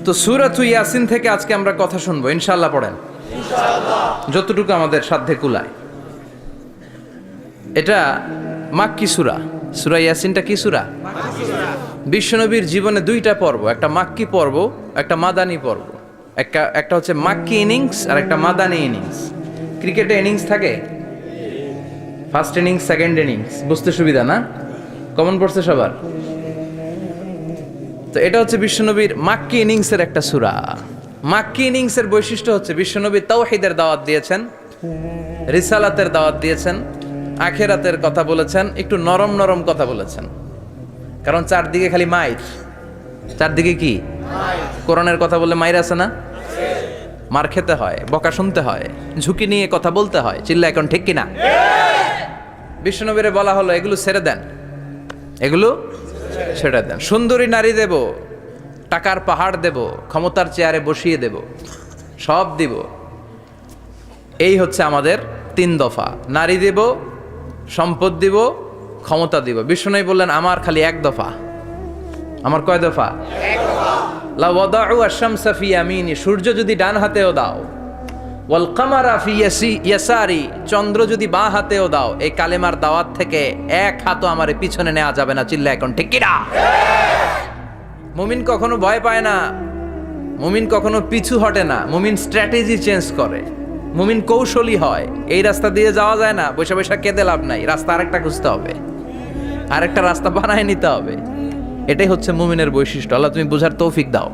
তো সূরাতুল ইয়াসিন থেকে আজকে আমরা কথা শুনবো, ইনশাআল্লাহ। পড়েন যতটুকু আমাদের সাধ্যে কুলায়। এটা মাক্কি সূরা। সূরা ইয়াসিনটা কি সূরা? বিশ্বনবীর জীবনে দুইটা পর্ব, একটা মাক্কি পর্ব, একটা মাদানী পর্ব। একটা হচ্ছে মাক্কি ইনিংস আর একটা মাদানী ইনিংস। ক্রিকেটে ইনিংস থাকে, ফার্স্ট ইনিংস, সেকেন্ড ইনিংস, বুঝতে সুবিধা না? কমন পড়ছে সবার? তো এটা হচ্ছে বিশ্বনবীর মাক্কি ইনিংসের একটা সূরা। মাক্কি ইনিংসের বৈশিষ্ট্য হচ্ছে বিশ্বনবী তাওহীদের দাওয়াত দিয়েছেন, রিসালাতের দাওয়াত দিয়েছেন, আখিরাতের কথা বলেছেন, একটু নরম নরম কথা বলেছেন। কারণ চারদিকে খালি মাইর। চারদিকে কি? কোরআনের কথা বললে মাইর আছে না? মার খেতে হয়, বকা শুনতে হয়, ঝুঁকি নিয়ে কথা বলতে হয়। চিল্লা এখন ঠিক কিনা? বিশ্বনবীরে বলা হলো এগুলো ছেড়ে দেন, এগুলো ছেড়ে দেন। সুন্দরী নারী দেব, টাকার পাহাড় দেব, ক্ষমতার চেয়ারে বসিয়ে দেব, সব দিব। এই হচ্ছে আমাদের 3 দফা। নারী দেব, সম্পদ দিব, ক্ষমতা দিব। বিষ্ণু বললেন আমার খালি 1 দফা। আমার কয় দফা? 1 দফা। লা ওয়াদাউ আশ-শামসা ফি ইয়ামিনি, সূর্য যদি ডান হাতেও দাও, ওয়াল কামারা ফি ইয়াসারি, চন্দ্র যদি বাঁ হাতেও দাও, এই কালেমার দাওয়াত থেকে 1 হাতও আমারে পিছনে নেওয়া যাবে না। চিল্লা এখন ঠিক কিনা? মুমিন কখনো ভয় পায় না, মুমিন কখনো পিছু হটে না, মুমিন স্ট্র্যাটেজি চেঞ্জ করে, মুমিন কৌশলী হয়। এই রাস্তা দিয়ে যাওয়া যায় না, বৈশা বৈশা কেঁদে লাভ নাই, রাস্তা আরেকটা খুঁজতে হবে, আরেকটা রাস্তা বানায় নিতে হবে। এটাই হচ্ছে মুমিনের বৈশিষ্ট্য। আল্লাহ তুমি বুঝার তৌফিক দাও।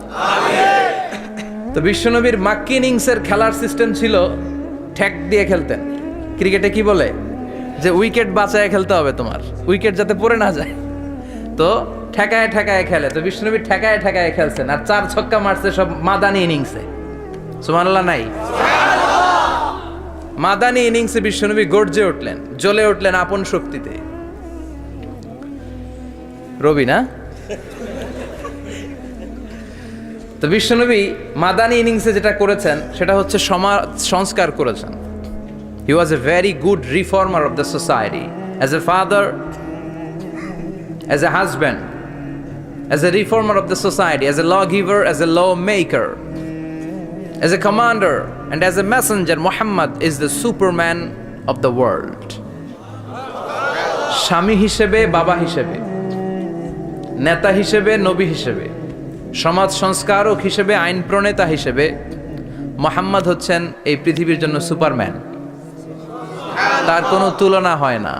তো বিশ্বনবীর মাক্কি ইনিংসের খেলার সিস্টেম ছিল ঠ্যাক দিয়ে খেলতেন। ক্রিকেটে কি বলে যে উইকেট বাঁচায় খেলতে হবে, তোমার উইকেট যাতে পড়ে না যায়। তো ঠেকায় ঠেকায় খেলে। তো বিশ্বনবী ঠেকায় ঠেকায় খেলছেন, আর 4 ছক্কা মারছে সব মাদানী ইনিংসে। সুবহানাল্লাহ নাই? মাদানী ইনিংসে বিশ্বনবী গর্জে উঠলেন, জ্বলে উঠলেন আপন শক্তিতে। রবি না? তো বিশ্বনবী মাদানী ইনিংসে যেটা করেছেন সেটা হচ্ছে সমাজ সংস্কার করেছেন। He was a very good reformer of the society, as a father, as a husband, as a reformer of the society, as a lawgiver, as a lawmaker, as a commander, and as a messenger. Muhammad is the superman of the world. স্বামী হিসেবে, বাবা হিসেবে, নেতা হিসেবে, নবী হিসেবে, সমাজ সংস্কারক হিসেবে, আইন প্রণেতা হিসেবে মুহাম্মদ হচ্ছেন এই পৃথিবীর জন্য সুপারম্যান। তার কোনো তুলনা হয় না।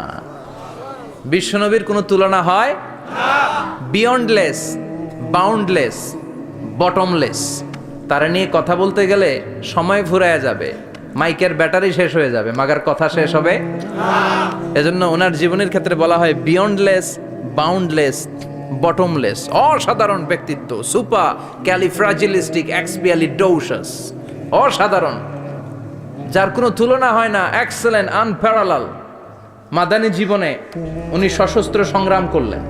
বিশ্বনবীর কোনো তুলনা হয় না। Beyondless, boundless, bottomless. তারা নিয়ে কথা বলতে গেলে সময় ফুরায় যাবে, মাইকের ব্যাটারি শেষ হয়ে যাবে, মাগার কথা শেষ হবে না। এজন্য ওনার জীবনের ক্ষেত্রে বলা হয় বিয়ন্ডলেস, বাউন্ডলেস, বটমলেস। অসাধারণ ব্যক্তিত্ব, সুপার ক্যালিফ্রাজিলিস্টিক এক্সপিয়ালিডোসাস, অসাধারণ, যার কোনো তুলনা হয় না, এক্সেলেন্ট, আনপ্যারালাল। মাদানী জীবনে উনি সশস্ত্র সংগ্রাম করলেন,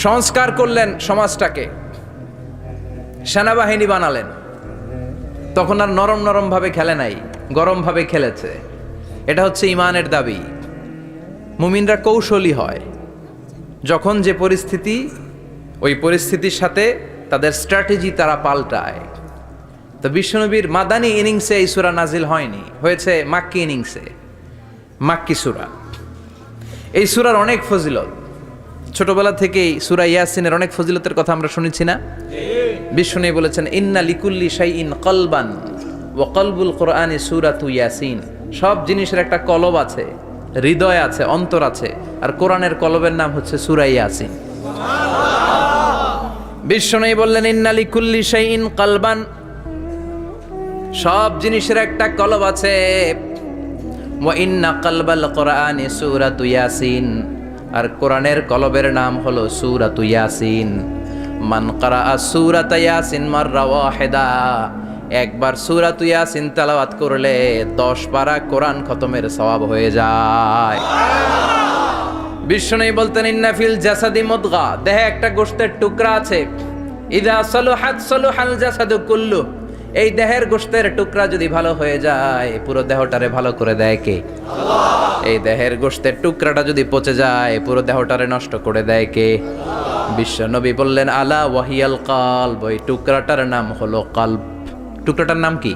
সংস্কার করলেন সমাজটাকে, সেনাবাহিনী বানালেন। তখন আর নরম নরম ভাবে খেলে নাই, গরম ভাবে খেলেছে। এটা হচ্ছে ইমানের দাবি। মুমিনরা কৌশলী হয়। যখন যে পরিস্থিতি, ওই পরিস্থিতির সাথে তাদের স্ট্র্যাটেজি তারা পাল্টায়। তো বিশ্বনবীর মাদানী ইনিংসে এই সূরা নাজিল হয়নি, হয়েছে মাক্কি ইনিংসে, মাক্কি সূরা। এই সূরার অনেক ফজিলত, ছোটবেলা থেকেই সূরা ইয়াসিনের অনেক ফজিলতের কথা আমরা শুনেছি না? বিষ্ণু বলেছেন ইন্না লিকুল্লি শাইইন কলবান ওয়া কলবুল কোরআনি সূরাতু ইয়াসিন। সব জিনিসের একটা কলব আছে, হৃদয় আছে, অন্তর আছে, আর কোরআনের কলবের নাম হচ্ছে সূরা ইয়াসিন। বিষ্ণু বললেন ইন্না লিকুল্লি শাইইন কলবান, সব জিনিসের একটা কলব আছে। ওয়া ইন্না কলবাল কোরআনি সূরাতু ইয়াসিন, আর কোরআনের কলবের নাম হলো সূরাতু ইয়াসিন। মান ক্বারাআ সূরাতা ইয়াসিন মাররা ওয়াহিদা, একবার সূরাতু ইয়াসিন তেলাওয়াত করলে 10 পারা কোরআন খতমের সওয়াব হয়ে যায়। বিষ্ণু বলতেন ইন্না ফিল জাসাদি মুদগা, দেহে একটা গোশতের টুকরা আছে। ইযা সালুহাত সালুহাল জাসাদু কুল্লু, এই দেহের গোশতের টুকরা যদি ভালো হয়ে যায়, পুরো দেহটারে ভালো করে দেয় কে? আল্লাহ। এই দেহের গোশতের টুকরাটা যদি পচে যায়, পুরো দেহটারে নষ্ট করে দেয় কে? আল্লাহ। বিশ্ব নবী বললেন আলা ওয়াহিয়াল কালব, ওই টুকরাটার নাম হলো কালব। টুকরাটার নাম কি?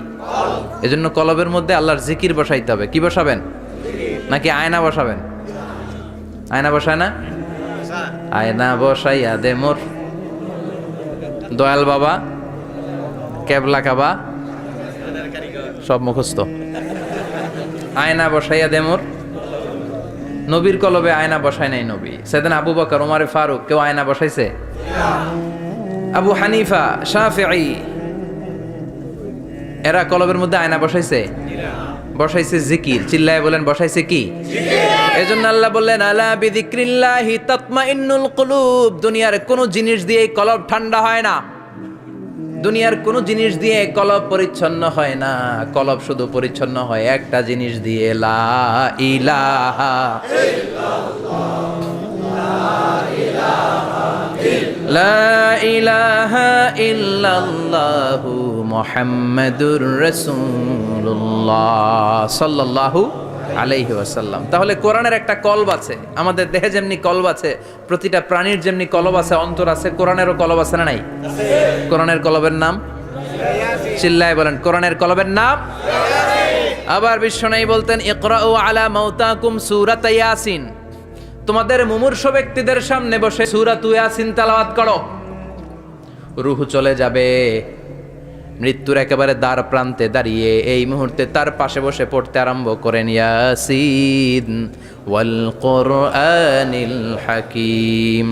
এজন্য কলবের মধ্যে আল্লাহর জিকির বসাইতে হবে। কি বসাবেন? নাকি আয়না বসাবেন? আয়না বসায় না? আয়না বসাইয়া দে মোর দয়াল বাবা, কেবলা কাবা সব মুখস্থ। আয়না বসাইয়া দে মোর। নবীর কলবে আয়না বসায় নাই নবী। সেদিন আবু বকর, ওমর ফারুক কেউ আয়না বসাইছে? আবু হানিফা, শাফিঈ এরা কলবের মধ্যে আয়না বসাইছে? বসাইছে জিকির। চিল্লায় বলেন বসাইছে কি? এজন্য আল্লাহ বললেন আলা বিযিক্রিল্লাহি তাতমাইন্নুল কুলুব। দুনিয়ার কোন জিনিস দিয়ে কলব ঠান্ডা হয় না, দুনিয়ার কোন জিনিস দিয়ে কলব পরিচ্ছন্ন হয় না। কলব শুধু পরিচ্ছন্ন হয় একটা জিনিস দিয়ে, লা ইলাহা লা ইলাহা ইল্লাল্লাহু মুহাম্মাদুর রাসূলুল্লাহ সাল্লাল্লাহু আলাইহি ওয়াসাল্লাম। তাহলে কোরআনের একটা কলব আছে। আমাদের দেহে যেমনি কলব আছে, প্রতিটা প্রাণীর যেমনি কলব আছে, অন্তর আছে, কোরআনেরও কলব আছে না নাই? কোরআনের কলবের নাম? চিল্লায় বলেন কোরআনের কলবের নাম। আবার বিশ্বনবী বলতেন ইকরাউ আলা মাউতাকুম সূরাত ইয়াসিন। তোমাদের মুমূর্ষ ব্যক্তিদের সামনে বসে সূরাত ইয়াসিন তেলাওয়াত করো। রূহ চলে যাবে, মৃত্যুর একেবারে দ্বার প্রান্তে দাঁড়িয়ে এই মুহূর্তে তার পাশে বসে পড়তে আরম্ভ করেন ইয়াসিন ওয়াল কুরআনিল হাকীম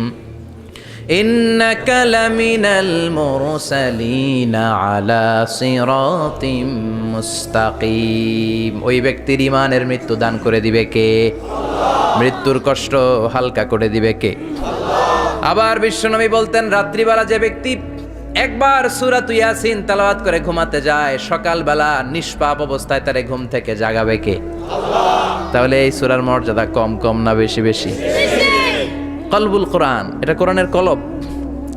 ইন্নাকা লামিনাল মুরসালিনা আলা সিরাতিম মুস্তাকিম। ওই ব্যক্তির ঈমানের মৃত্যু দান করে দিবে কে? মৃত্যুর কষ্ট হালকা করে দিবে কে? আবার বিশ্বনবী বলতেন রাত্রিবেলা যে ব্যক্তি একবার সূরাত ইয়াসিন তেলাওয়াত করে ঘুমাতে যায়, সকালবেলা নিষ্পাপ অবস্থায় তারে ঘুম থেকে জাগাবে কে? তাহলে এই সূরার মর্যাদা কম কম না বেশি বেশি? কলবুল কোরআন, এটা কোরআনের কলব।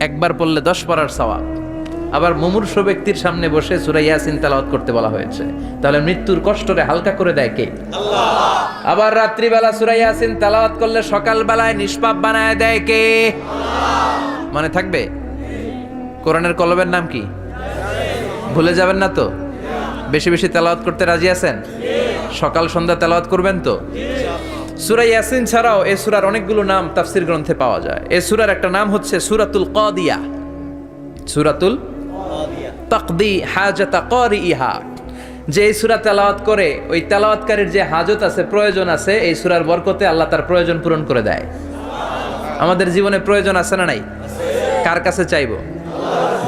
একবার পড়লে 10 পারার সওয়াব। আবার মুমূর্ষ ব্যক্তির সামনে বসে সূরা ইয়াসিন তেলাওয়াত করতে বলা হয়েছে। তাহলে মৃত্যুর কষ্টরে হালকা করে দেয় কে? আল্লাহ। আবার রাত্রিবেলা সূরা ইয়াসিন তেলাওয়াত করলে সকালবেলায় নিষ্পাপ বানায় দেয় কে? আল্লাহ। মনে থাকবে? কোরআনের কলবের নাম কি? ভুলে যাবেন না তো? বেশি বেশি তেলাওয়াত করতে রাজি আছেন? সকাল সন্ধ্যা তেলাওয়াত করবেন তো? সূরা ইয়াসিন ছাড়াও এই সূরার অনেকগুলো নাম তাফসীর গ্রন্থে পাওয়া যায়। এই সূরার একটা নাম হচ্ছে সূরাতুল কাদিয়া। সূরাতুল তাকদি হাজাতা কারিইহা। যে এই সূরা তেলাওয়াত করে ওই তেলাওয়াতকারীর যে হাজত আছে, প্রয়োজন আছে, এই সূরার বরকতে আল্লাহ তার প্রয়োজন পূরণ করে দেয়। আমাদের জীবনে প্রয়োজন আছে না নাই? কার কাছে চাইবো?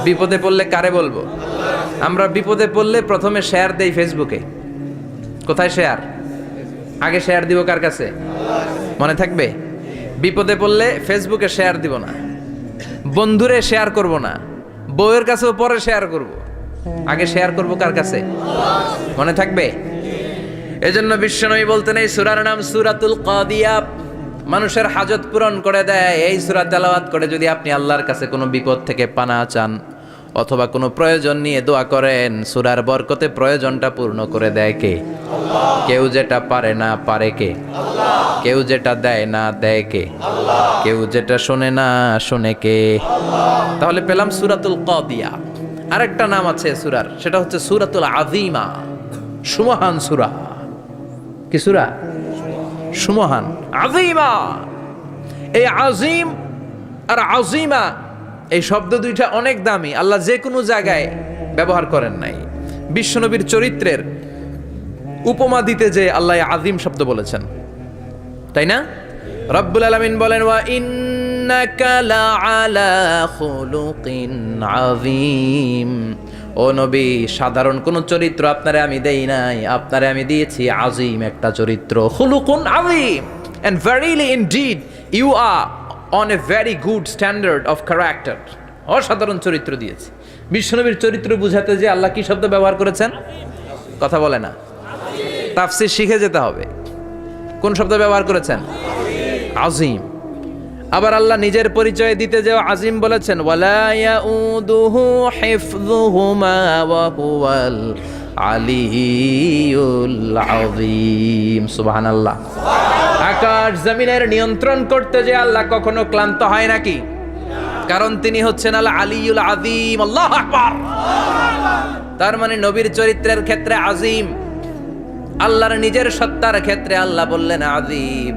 বিপদে পড়লে কারে বলবো? আমরা বিপদে পড়লে প্রথমে শেয়ার দেই ফেসবুকে। কোথায় শেয়ার? আগে শেয়ার দিব কার কাছে? মনে থাকবে? বিপদে পড়লে ফেসবুকে শেয়ার দিব না, বন্ধুরে শেয়ার করব না, বউয়ের কাছেও পরে শেয়ার করব, আগে শেয়ার করব কার কাছে? মনে থাকবে? এজন্য বিশ্বনবী বলতেন এই সূরার নাম সূরাতুল কাদিয়া। মানুষের হাজত পূরণ করে দেয়। এই সূরা তেলাওয়াত করে যদি আপনি আল্লাহর কাছে কোনো বিপদ থেকে পানা চান অথবা কোনো প্রয়োজন নিয়ে দোয়া করেন, সূরার বরকতে প্রয়োজনটা পূর্ণ করে দেয় কে? আল্লাহ। কেউ যেটা পারে না পারে কে? আল্লাহ। কেউ যেটা দেয় না দেয় কে? আল্লাহ। কেউ যেটা শোনে না শোনে কে? আল্লাহ। তাহলে পেলাম সূরাতুল কাদিয়া। আরেকটা নাম আছে সূরার, সেটা হচ্ছে সূরাতুল আযীমা, সুমহান সূরা। কি সূরা? সুমহান, আযীমা। এই আযীম আর আযীমা এই শব্দ দুইটা অনেক দামি। আল্লাহ যে কোনো জায়গায় ব্যবহার করেন নাই। বিশ্বনবীর চরিত্রের উপমা দিতে যে আল্লাহ আযীম শব্দ বলেছেন, তাই না? রব্বুল আলামিন বলেন ওয়া ইন্নাকা লাআলা খুলুকিন আযীম। ও নবী, সাধারণ কোন চরিত্র আপনারে আমি দেই নাই, আপনারে আমি দিয়েছি আযীম একটা চরিত্র। খুলুকুন আযীম, and verily indeed you are on a very good standard of character. অসাধারণ চরিত্র দিয়েছি। বিশ্বনবীর চরিত্র বুঝাতে যে আল্লাহ কি শব্দ ব্যবহার করেছেন? কথা বলে না। তাফসীর শিখে যেতে হবে। কোন শব্দ ব্যবহার করেছেন? আযীম। আবার আল্লাহ নিজের পরিচয় দিতে যে আযীম বলেছেন, ওয়ালা ইয়াউদুহু হিফযুহুমা ওয়া হুয়াল আলিয়্যুল আযীম। সুবহানাল্লাহ। আকাশ জমিনের নিয়ন্ত্রণ করতে যে আল্লাহ কখনো ক্লান্ত হয় নাকি? কারণ তিনি হচ্ছেন আল আলিউল আযীম। আল্লাহু আকবার। তার মানে নবীর চরিত্রের ক্ষেত্রে আজিম, আল্লাহর নিজের সত্তার ক্ষেত্রে আল্লাহ বললেন আযীম।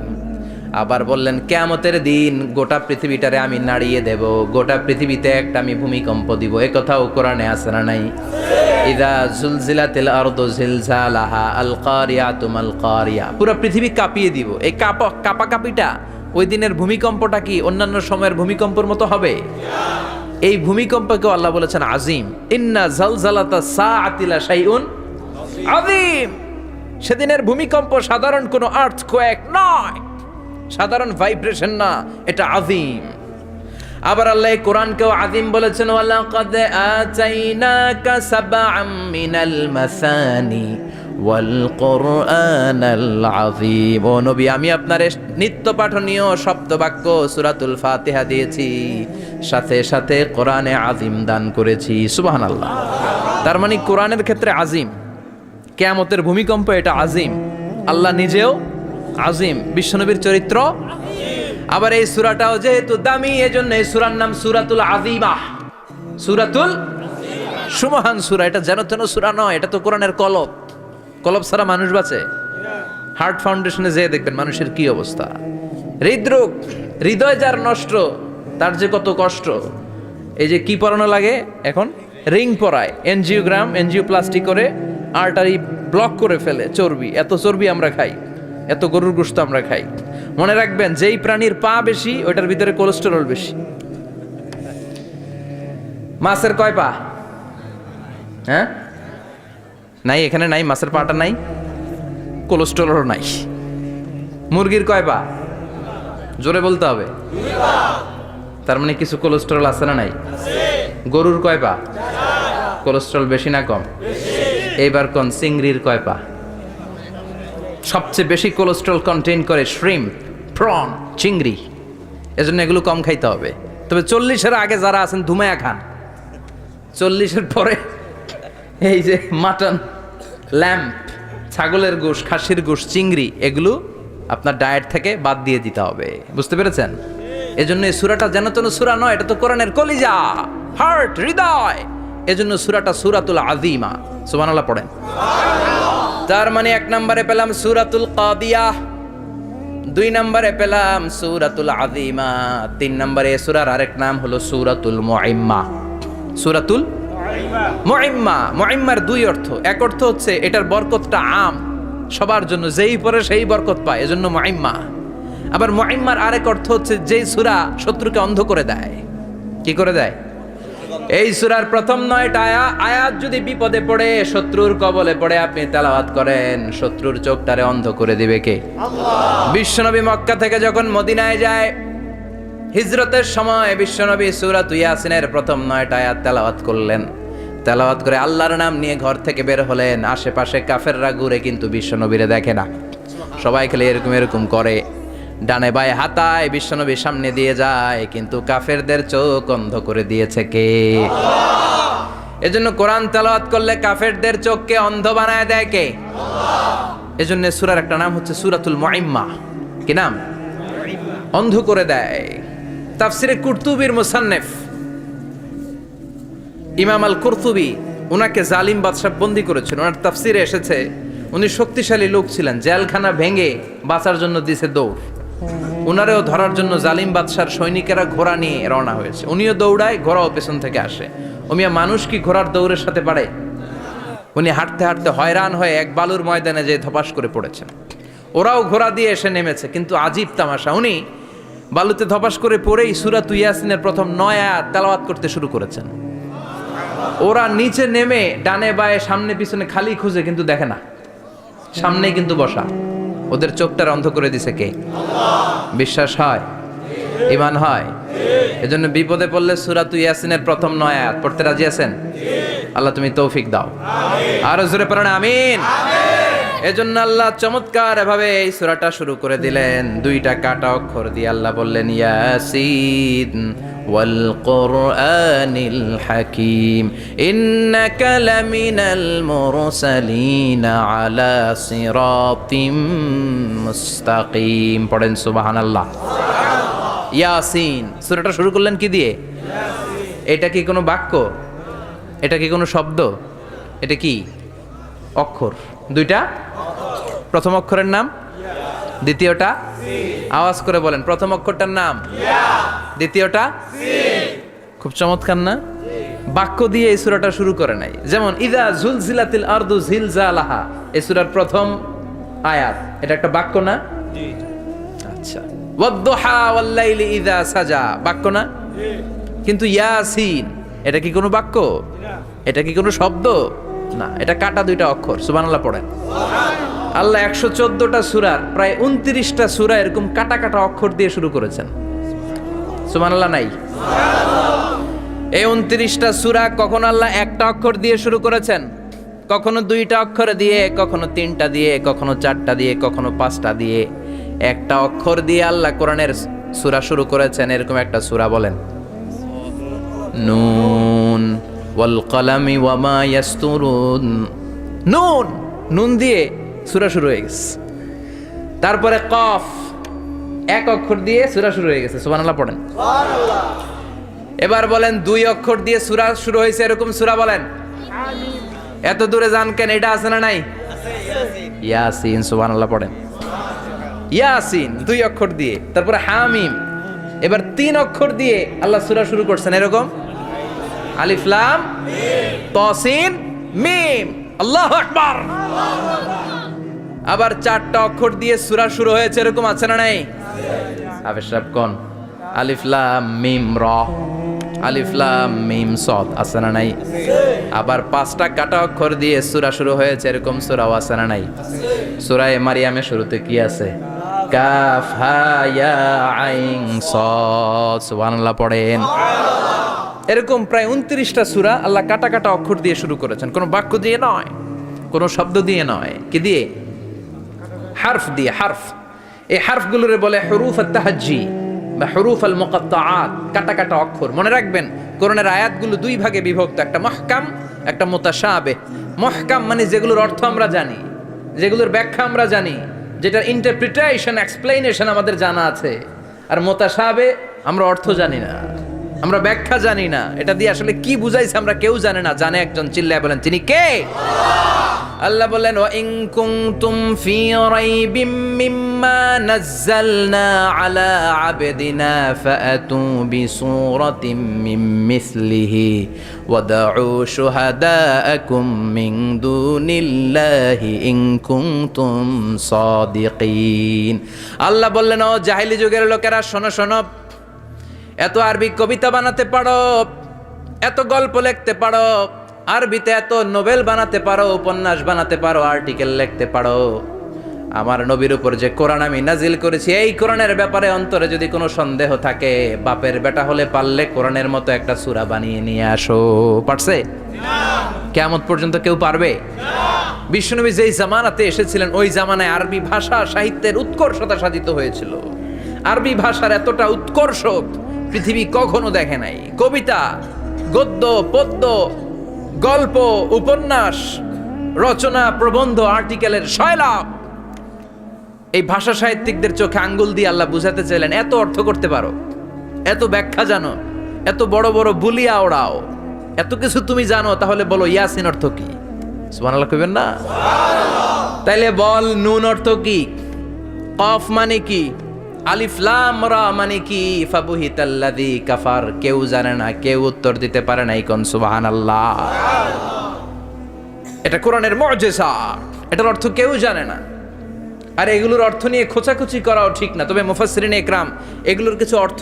আবার বললেন কিয়ামতের দিন গোটা পৃথিবীটারে আমি নাড়িয়ে দেব, গোটা পৃথিবীতে একটা আমি ভূমিকম্প দিব। এই কথাও কোরআনে আছে না নাই? ইযা জুলজিলাতিল আরদু জিলজালাহা আল কারিয়াতু মাল কারিয়া। পুরো পৃথিবী কাঁপিয়ে দিব। এই কাঁপাকাঁপিটা ওই দিনের ভূমিকম্পটা কি অন্যান্য সময়ের ভূমিকম্পের মতো হবে? এই ভূমিকম্পকে আল্লাহ বলেছেন আজিম। ইন্না জালজালাতা সাআতি লা শাইউন আযীম। সেদিনের ভূমিকম্প সাধারণ কোনো আর্থকোয়েক নয়, সাধারণ ভাইব্রেশন না, এটা আযীম। আবার আল্লাহ কোরআনকেও আযীম বলেছেন, ওয়ালাকাদ আতাইনাকা সাবআম মিনাল মাসানি ওয়াল কুরআনাল আযীম। ও নবী, আমি আপনার নিত্য পাঠনীয় শব্দবাক্য সূরাতুল ফাতিহা দিয়েছি, সাথে সাথে কোরআনে আযীম দান করেছি। সুবহানাল্লাহ। তার মানে কোরআনের ক্ষেত্রে আযীম, কিয়ামতের ভূমিকম্প এটা আযীম, আল্লাহ নিজেও আযীম, বিশ্বনবীর চরিত্র। আবার এই সূরাটাও যেহেতু দামি, এজন্য এই সূরার নাম সূরাতুল আযীমা। সূরাতুল সুমহান সূরা। এটা যেন তেন সূরা নয়, এটা তো কোরআনের কলব। কলব ছাড়া মানুষ বাঁচে? হার্ট ফাউন্ডেশনে যেয়ে দেখবেন মানুষের কি অবস্থা। হৃদরোগ, হৃদয় যার নষ্ট, তার যে কত কষ্ট। এই যে কি পরানো লাগে এখন, রিং পরায়, এনজিওগ্রাম, এনজিওপ্লাস্টি করে আর্টারি ব্লক করে ফেলে। চর্বি, এত চর্বি আমরা খাই, এত গরুর গোশত আমরা খাই। মনে রাখবেন, যেই প্রাণীর পা বেশি ওইটার ভিতরে কোলেস্টেরল বেশি। মাছের কয় পা? হ্যাঁ, নাই, এখানে নাই, মাছের পাটা নাই, কোলেস্টেরল নাই। মুরগির কয় পা? জোরে বলতে হবে। তার মানে কিছু কোলেস্টেরল আছে না নাই? গরুর কয় পা? কোলেস্টেরল বেশি না কম? এইবার কোন চিংড়ির কয় পা? সবচেয়ে বেশি কোলেস্টেরল কন্টেইন করে শ্রিম্প, প্রন, চিংড়ি। এজন্য এগুলো কম খাইতে হবে। তবে 40-এর আগে যারা আছেন ধুমায়া খান, 40-এর পরে এই যে মাটন, ল্যাম্প, ছাগলের গোশ, খাসির গোশ, চিংড়ি, এগুলো আপনার ডায়েট থেকে বাদ দিয়ে দিতে হবে। বুঝতে পেরেছেন? এজন্য এই সূরাটা যেন তেন সূরা নয়, এটা তো কোরআনের কলিজা, হার্ট, হৃদয়। এজন্য সূরাটা সূরাতুল আযীমা। সুবহানাল্লাহ পড়েন। তার মানে 1 নম্বরে পেলাম সূরাতুল কাদিয়াহ, 2 নম্বরে পেলাম সূরাতুল আযীমা, 3 নম্বরে সূরার আরেক নাম হলো সূরাতুল মুইম্মা। সূরাতুল মুইম্মা। মুইম্মার 2 অর্থ। এক অর্থ হচ্ছে এটার বরকতটা আম, সবার জন্য, যেই পড়ে সেই বরকত পায়, এজন্য মুইম্মা। আবার মুইম্মার আরেক অর্থ হচ্ছে যেই সূরা শত্রুকে অন্ধ করে দেয়। কি করে দেয়? এই সূরার প্রথম 9টা আয়াত যদি বিপদে পড়ে, শত্রুর কবলে পড়ে আপনি তেলাওয়াত করেন, শত্রুর চোখটারে অন্ধ করে দিবে কে? আল্লাহ। বিশ্বনবী মক্কা থেকে যখন মদিনায় যায়, হিজরতের সময় বিশ্বনবী সূরাতুল ইয়াসিনের প্রথম 9টা আয়াত তেলাওয়াত করলেন। তেলাওয়াত করে আল্লাহর নাম নিয়ে ঘর থেকে বের হলেন। আশেপাশে কাফেররা ঘুরে কিন্তু বিশ্বনবীরে দেখে না। সবাই খেলে এরকম এরকম করে, ডানে বায়ে হাতায়, বিশ্বনবী সামনে দিয়ে যায়, কিন্তু কাফেরদের চোখ অন্ধ করে দিয়েছে কে? আল্লাহ। এজন্য কোরআন তেলাওয়াত করলে কাফেরদের চোখকে অন্ধ বানায় দেয় কে? আল্লাহ। এজন্য সূরার একটা নাম হচ্ছে সূরাতুল মুইম্মা। কি নাম? অন্ধ করে দেয়। তাফসিরে কুরতুবির মুসান্নিফ ইমাম আল কুরতুবি, ওনাকে জালিম বাদশা বন্দী করেছেন। ওনার তাফসিরে এসেছে উনি শক্তিশালী লোক ছিলেন, জেলখানা ভেঙে বাঁচার জন্য দিছে দৌড়। উনারেও ধরার জন্য জালিম বাদশার সৈনিকেরা ঘোড়া নিয়ে রওনা হয়েছে। উনিও দৌড়ায়, ঘোড়াও পেছন থেকে আসে। ওমিয়া মানুষ কি ঘোড়ার দৌড়ের সাথে পারে? উনি হাঁটতে হাঁটতে হয়রান হয়ে এক বালুর ময়দানে যেয়ে ধপাস করে পড়েছেন। ওরাও ঘোড়া দিয়ে এসে নেমেছে, কিন্তু আজীব তামাশা, উনি বালুতে ধপাস করে পড়েই সূরাতুল ইয়াসিনের প্রথম 9 আয়াত তেলাওয়াত করতে শুরু করেছেন। ওরা নিচে নেমে ডানে বায়ে সামনে পিছনে খালি খুঁজে, কিন্তু দেখে না, সামনেই কিন্তু বসা। ওদের চোখটার অন্ধ করে দিছে কে? আল্লাহ। বিশ্বাস হয়? ঈমান হয়? এজন্য বিপদে পড়লে সূরাতুল ইয়াসিনের প্রথম 9 আয়াত পড়তে রাজি আছেন? আল্লাহ তুমি তৌফিক দাও। আমিন। আরো জোরে পড়েন আমিন। আমিন। এজন্য আল্লাহ চমৎকার ভাবে এই সূরাটা শুরু করে দিলেন। 2টা কাটা অক্ষর দিয়ে আল্লাহ বললেন ইয়াসিন ওয়াল কুরআনিল হাকীম ইন্নাকা লামিনাল মুরসালিন আলা সিরাতিম মুস্তাকিম। পড়েন সুবহানাল্লাহ। ইয়াসিন। সূরাটা শুরু করলেন কি দিয়ে? এটা কি কোনো বাক্য? এটা কি কোনো শব্দ? এটা কি অক্ষর? দুইটা। প্রথম অক্ষরের নাম, দ্বিতীয়টা আওয়াজ করে বলেন, প্রথম অক্ষরটার নাম, দ্বিতীয়টা। খুব চমৎকার না? বাক্য দিয়ে এই সূরাটা শুরু করে নাই। যেমন ইদা জুলজিলাতিল আরদু জিলজালাহা, এই সূরার প্রথম আয়াত, এটা একটা বাক্য না? আচ্ছা। ওয়াদ-দুহা ওয়াল-লাইলি ইযা সাজা, বাক্য না? কিন্তু ইয়াসিন, এটা কি কোনো বাক্য? এটা কি কোনো শব্দ? না, এটা কাটা দুইটা অক্ষর। সুবহানাল্লাহ পড়েন। আল্লাহ 114টা সূরার প্রায় 29টা সূরা এরকম কাটা কাটা অক্ষর দিয়ে শুরু করেছেন। সুবহানাল্লাহ নাই? এই 29টা সূরা কখনো আল্লাহ একটা অক্ষর দিয়ে শুরু করেছেন, কখনো দুইটা অক্ষর দিয়ে, কখনো তিনটা দিয়ে, কখনো চারটা দিয়ে, কখনো পাঁচটা দিয়ে। একটা অক্ষর দিয়ে আল্লাহ কোরআনের সূরা শুরু করেছেন। এরকম একটা সূরা বলেন, নুন ওয়াল কলামি ওয়া মা ইয়াসতুরুন। নুন, নুন দিয়ে সূরা শুরু হয়ে গেছে। তারপরে কফ, এক অক্ষর দিয়ে সূরা শুরু হয়ে গেছে। সুবহানাল্লাহ পড়েন। সুবহানাল্লাহ। এবার বলেন দুই অক্ষর দিয়ে সূরা শুরু হয়েছে এরকম সূরা বলেন। এত দূরে যান কেন? এটা আছে না নাই? ইয়াসিন। সুবহানাল্লাহ পড়েন। ইয়াসিন দুই অক্ষর দিয়ে। তারপরে হামিম। এবার তিন অক্ষর দিয়ে আল্লাহ সূরা শুরু করছেন এরকম, আলিফ লাম তাসিন মিম। আল্লাহু আকবার। আবার চারটা অক্ষর দিয়ে সূরা শুরু হয়েছে এরকম আছে না নাই? হাফেজ সাহেব কোন? আলিফ লাম মিম র, আলিফ লাম মিম সদ, আছে না নাই? আবার পাঁচটা কাটা অক্ষর দিয়ে সূরা শুরু হয়েছে এরকম সূরাও আছে না নাই? সূরা মারিয়ামের শুরুতে কি আছে? কাফ হা ইয়া আইন সদ। সুবহানাল্লাহ পড়েন। এরকম প্রায় 29টা সূরা আল্লাহ কাটা কাটা অক্ষর দিয়ে শুরু করেছেন, কোনো বাক্য দিয়ে নয়, কোনো শব্দ দিয়ে নয়। কি দিয়ে? হারফ দিয়ে। হারফ, এই হারফগুলোরে বলে হুরুফ আত-তাহাজ্জি বা হুরুফ আল মুকাত্তাআত, কাটা কাটা অক্ষর। মনে রাখবেন কোরআনের আয়াতগুলো দুই ভাগে বিভক্ত, একটা মুহকাম, একটা মুতাশাবিহ। মুহকাম মানে যেগুলোর অর্থ আমরা জানি, যেগুলোর ব্যাখ্যা আমরা জানি, যেটার ইন্টারপ্রিটেশন, এক্সপ্লেনেশন আমাদের জানা আছে। আর মুতাশাবিহ আমরা অর্থ জানি না, আমরা ব্যাখ্যা জানি না, এটা দিয়ে আসলে কি বুঝাইছে আমরা কেউ জানে না। জানে একজন, চিল্লায় বলেন তিনি কে? আল্লাহ বলেন ওয়া ইন কুনতুম ফি রাইবিম মিম্মা নাযালনা আলা আবদিনা ফাআতু বিসূরাতিন মিন মিসলিহি ওয়াদউ শুহাদাআকুম মিন দুনিল্লাহি ইন কুনতুম সাদিকিন। আল্লাহ বললেন ও জাহেলি যুগের লোকেরা, শোনো শোনো, এত আরবি কবিতা বানাতে পারো, এত গল্প লিখতে পারো, আরবিতে এত নোবেল বানাতে পারো, উপন্যাস বানাতে পারো, আর্টিকেল লিখতে পারো। আমার নবীর উপর যে কোরআন আমি নাজিল করেছি, এই কোরআনের ব্যাপারে অন্তরে যদি কোনো সন্দেহ থাকে, বাপের বেটা হলে পারলে কোরআনের মতো একটা সূরা বানিয়ে নিয়ে আসো। পারছে? না। কিয়ামত পর্যন্ত কেউ পারবে না। বিশ্বনবী যেই জামানাতে এসেছিলেন ওই জামানায় আরবি ভাষা সাহিত্যের উৎকর্ষতা সাধিত হয়েছিল। আরবি ভাষার এতটা উৎকর্ষ পৃথিবী কখনো দেখে নাই। কবিতা, গদ্য, পদ্য, গল্প, উপন্যাস, রচনা, প্রবন্ধ, আর্টিকেলের সয়লাভ। এই ভাষা সাহিত্যিকদের চোখে আঙ্গুল দিয়ে আল্লাহ বুঝাতে চাইলেন, এত অর্থ করতে পারো, এত ব্যাখ্যা জানো, এত বড় বড় বুলিয়া ওড়াও, এত কিছু তুমি জানো, তাহলে বলো ইয়াসিন অর্থ কি? সুবহানাল্লাহ কইবেন না? তাইলে বল নুন অর্থ কি? কফ মানে কি? আলিফ লাম রা মানে কি? ফাবুহিতাল্লাযী কাফার। কেউ জানে না, কেউ উত্তর দিতে পারে না। কোন সুবহানাল্লাহ। এটা কোরআনের মুজিজা, এটার অর্থ কেউ জানে না। আর এগুলোর অর্থ নিয়ে খোঁচাখুচি করাও ঠিক না। তবে মুফাসসিরিনে ইকরাম এগুলোর কিছু অর্থ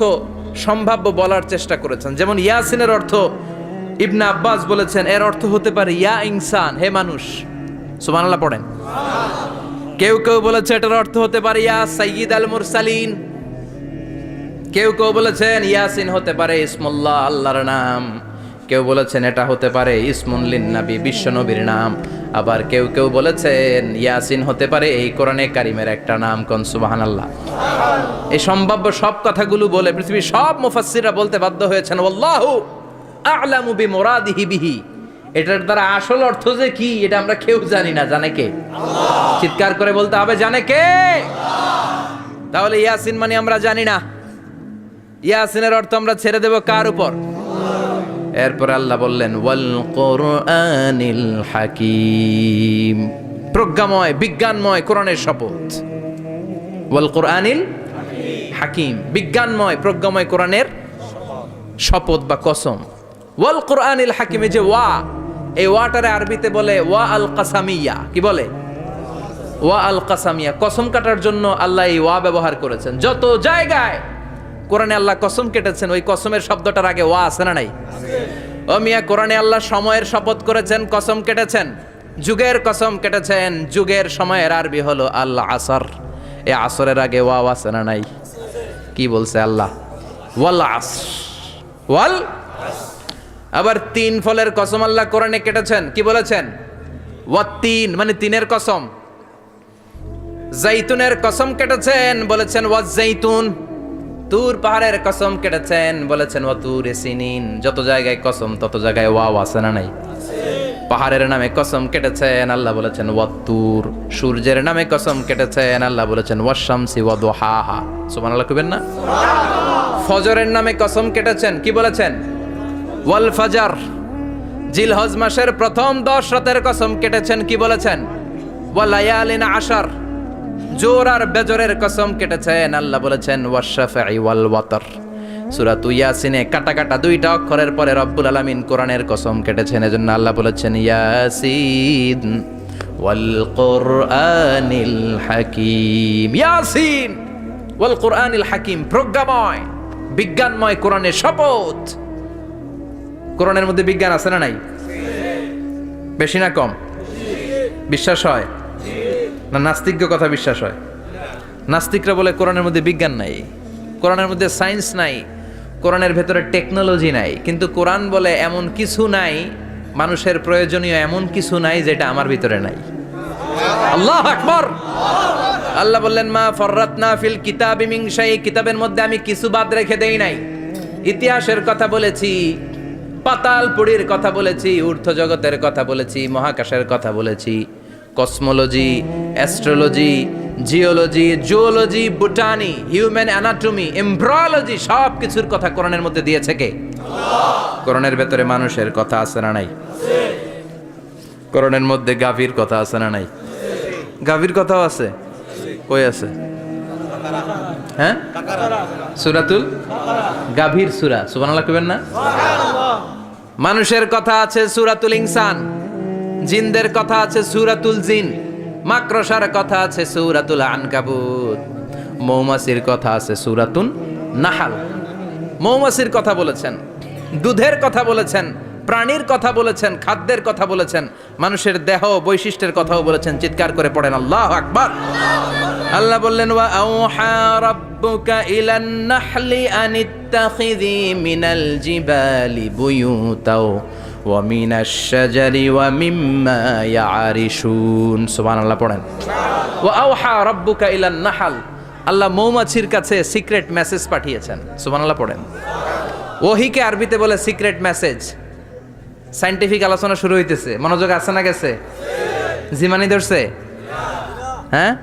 সম্ভাব্য বলার চেষ্টা করেছেন। যেমন ইয়াসিনের অর্থ ইবনে আব্বাস বলেছেন এর অর্থ হতে পারে ইয়া ইনসান, হে মানুষ। সুবহানাল্লাহ পড়েন। কেউ কেউ বলেছে এটার অর্থ হতে পারে ইয়া সাইয়্যিদ আল মুরসালিন। কেউ কেউ বলেছেন ইয়াসিন হতে পারে ইসমুল্লাহ, আল্লাহর নাম। কেউ বলেছেন এটা হতে পারে ইসমুন লিন নবী, বিশ্ব নবীর নাম। আবার কেউ কেউ বলেছেন ইয়াসিন হতে পারে এই কোরআনে কারিমের একটা নাম। কোন সুবহানাল্লাহ। এই সম্ভাব্য সব কথাগুলো বলে পৃথিবীর সব মুফাসসিররা বলতে বাধ্য হয়েছেন আল্লাহু আ'লামু বিমুরাদিহি বিহি। এটার দ্বারা আসল অর্থ যে কি এটা আমরা কেউ জানি না। জানে কে? আল্লাহ। চিৎকার করে বলতে হবে, জানে কে? আল্লাহ। তাহলে ইয়াসিন মানে আমরা জানি না। ইয়াসিনের অর্থ আমরা ছেড়ে দেব কার উপর? এরপরে আল্লাহ বললেন ওয়াল কোরআনিল হাকিম, প্রজ্ঞাময় বিজ্ঞানময় কোরআনের শপথ। ওয়াল কোরআনিল হাকিম, বিজ্ঞানময় প্রজ্ঞাময় কোরআনের শপথ বা কসম। ওয়াল কোরআনিল হাকিমে যে ওয়া, এই ওয়াটারে আরবিতে বলে ওয়া আল কাসামিয়া। কি বলে? ওয়া আল কাসামিয়া, কসম কাটার জন্য আল্লাহ এই ওয়া ব্যবহার করেছেন। যত জায়গায় কোরআনে আল্লাহ কসম কেটেছেন, ওই কসমের শব্দটার আগে ওয়া আছে না নাই? ও মিয়া, কোরআনে আল্লাহ সময়ের শপথ করেছেন, কসম কেটেছেন, যুগের কসম কেটেছেন। যুগের সময়ের আরবি হলো আল আসর, এই আসরের আগে ওয়া আছে না নাই? কি বলছে আল্লাহ? ওয়াল আসর, ওয়াল। আবার তিন ফলের কসম আল্লাহ কোরআনে কেটেছেন, কি বলেছেন? ওয়াত্তিন, মানে তিনের কসম। জাইতুনের কসম কেটেছেন, বলেছেন ওয়াজ জাইতুন। তুর পাহাড়ের কসম কেটেছেন, বলেছেন ওয়া তুরে সিনিন। যত জায়গায় কসম তত জায়গায় ওয়াও আছে না নাই? পাহাড়ের নামে কসম কেটেছেন, আল্লাহ বলেছেন ওয়া তুর। সূর্যের নামে কসম কেটেছেন, আল্লাহ বলেছেন ওয়াশ শামসি ওয়া দুহাহা। সুবহানাল্লাহ কইবেন না? ফজরের নামে কসম কেটেছেন, কি বলেছেন? ওয়াল ফাজর। জিলহজ মাসের প্রথম 10 রাতের কসম কেটেছেন, কি বলেছেন? ওয়া লায়ালিন আশর। জোর আর বেজরের কসম কেটেছেন, আল্লাহ বলেছেন ওয়াশ-শাফঈ ওয়াল ওয়াতর। সূরা ইয়াসিনে কাটা কাটা দুইটা অক্ষরের পরে রব্বুল আলামিন কোরআনের কসম কেটেছেন, এজন্য আল্লাহ বলেছেন ইয়াসিন ওয়াল কোরআনিল হাকিম। ইয়াসিন ওয়াল কোরআনিল হাকিম, প্রজ্ঞাময় বিজ্ঞানময় কোরআনের শপথ। কোরআনের মধ্যে বিজ্ঞান আছে না নাই? বেশি না কম? বিশ্বাস হয় না নাস্তিকদের কথা বিশ্বাস হয়? নাস্তিকরা বলে কোরআনের মধ্যে বিজ্ঞান নাই, কোরআনের মধ্যে সায়েন্স নাই, কোরআনের ভেতরে টেকনোলজি নাই। কিন্তু কোরআন বলে এমন কিছু নাই, মানুষের প্রয়োজনীয় এমন কিছু নাই যেটা আমার ভিতরে নাই। আল্লাহু আকবার। আল্লাহ বললেন মা ফররাতনা ফিল কিতাবি মিন শাই, কিতাবের মধ্যে আমি কিছু বাদ রেখে দেই নাই। ইতিহাসের কথা বলেছি, পাতালপুরীর কথা বলেছি, ঊর্ধ্ব জগতের কথা বলেছি, মহাকাশের কথা বলেছি, cosmology, astrology, geology, zoology, botany, human anatomy, embryology, সব কিছুর কথা কোরআনের মধ্যে দিয়েছে কে? কোরআনের ভেতরে মানুষের কথা আছে না নাই? কোরআনের মধ্যে গাভীর কথা আছে না নাই? গাভীর কথাও আছে। কই আছে? হ্যাঁ, সূরাতুল গাভীর সূরা। সুবহানাল্লাহ কইবেন না? মানুষের কথা আছে সূরাতুল ইনসান, জিনদের কথা আছে সূরাতুল জিন, মাকড়সার কথা আছে সূরাতুল আনকাবুত, মৌমাছির কথা আছে সূরাতুন নাহাল। মৌমাছির কথা বলেছেন, দুধের কথা বলেছেন, প্রাণীর কথা বলেছেন, খাদ্যের কথা বলেছেন, মানুষের দেহ বৈশিষ্ট্যের কথাও বলেছেন। চিৎকার করে পড়েন আল্লাহু আকবার। আল্লাহ বললেন ওয়া আওহা রাব্বুকা ইলান নাহলি আনিত্তাখিযি মিনাল জিবালি বুয়ুতাও ওয়া মিনাশ শাজারি ওয়া মিম্মা ইয়ারিশুন। সুবহানাল্লাহ পড়েন। ওয়া আওহা রাব্বুকা ইলান নাহল, আল্লাহ মৌমাছির কাছে সিক্রেট মেসেজ পাঠিয়েছেন। সুবহানাল্লাহ পড়েন। ওহিকে আরবিতে বলে সিক্রেট মেসেজ। সায়েন্টিফিক আলোচনা শুরু হইতেছে, মনোযোগ আছে না গেছে? জিমানি ধরছে? হ্যাঁ,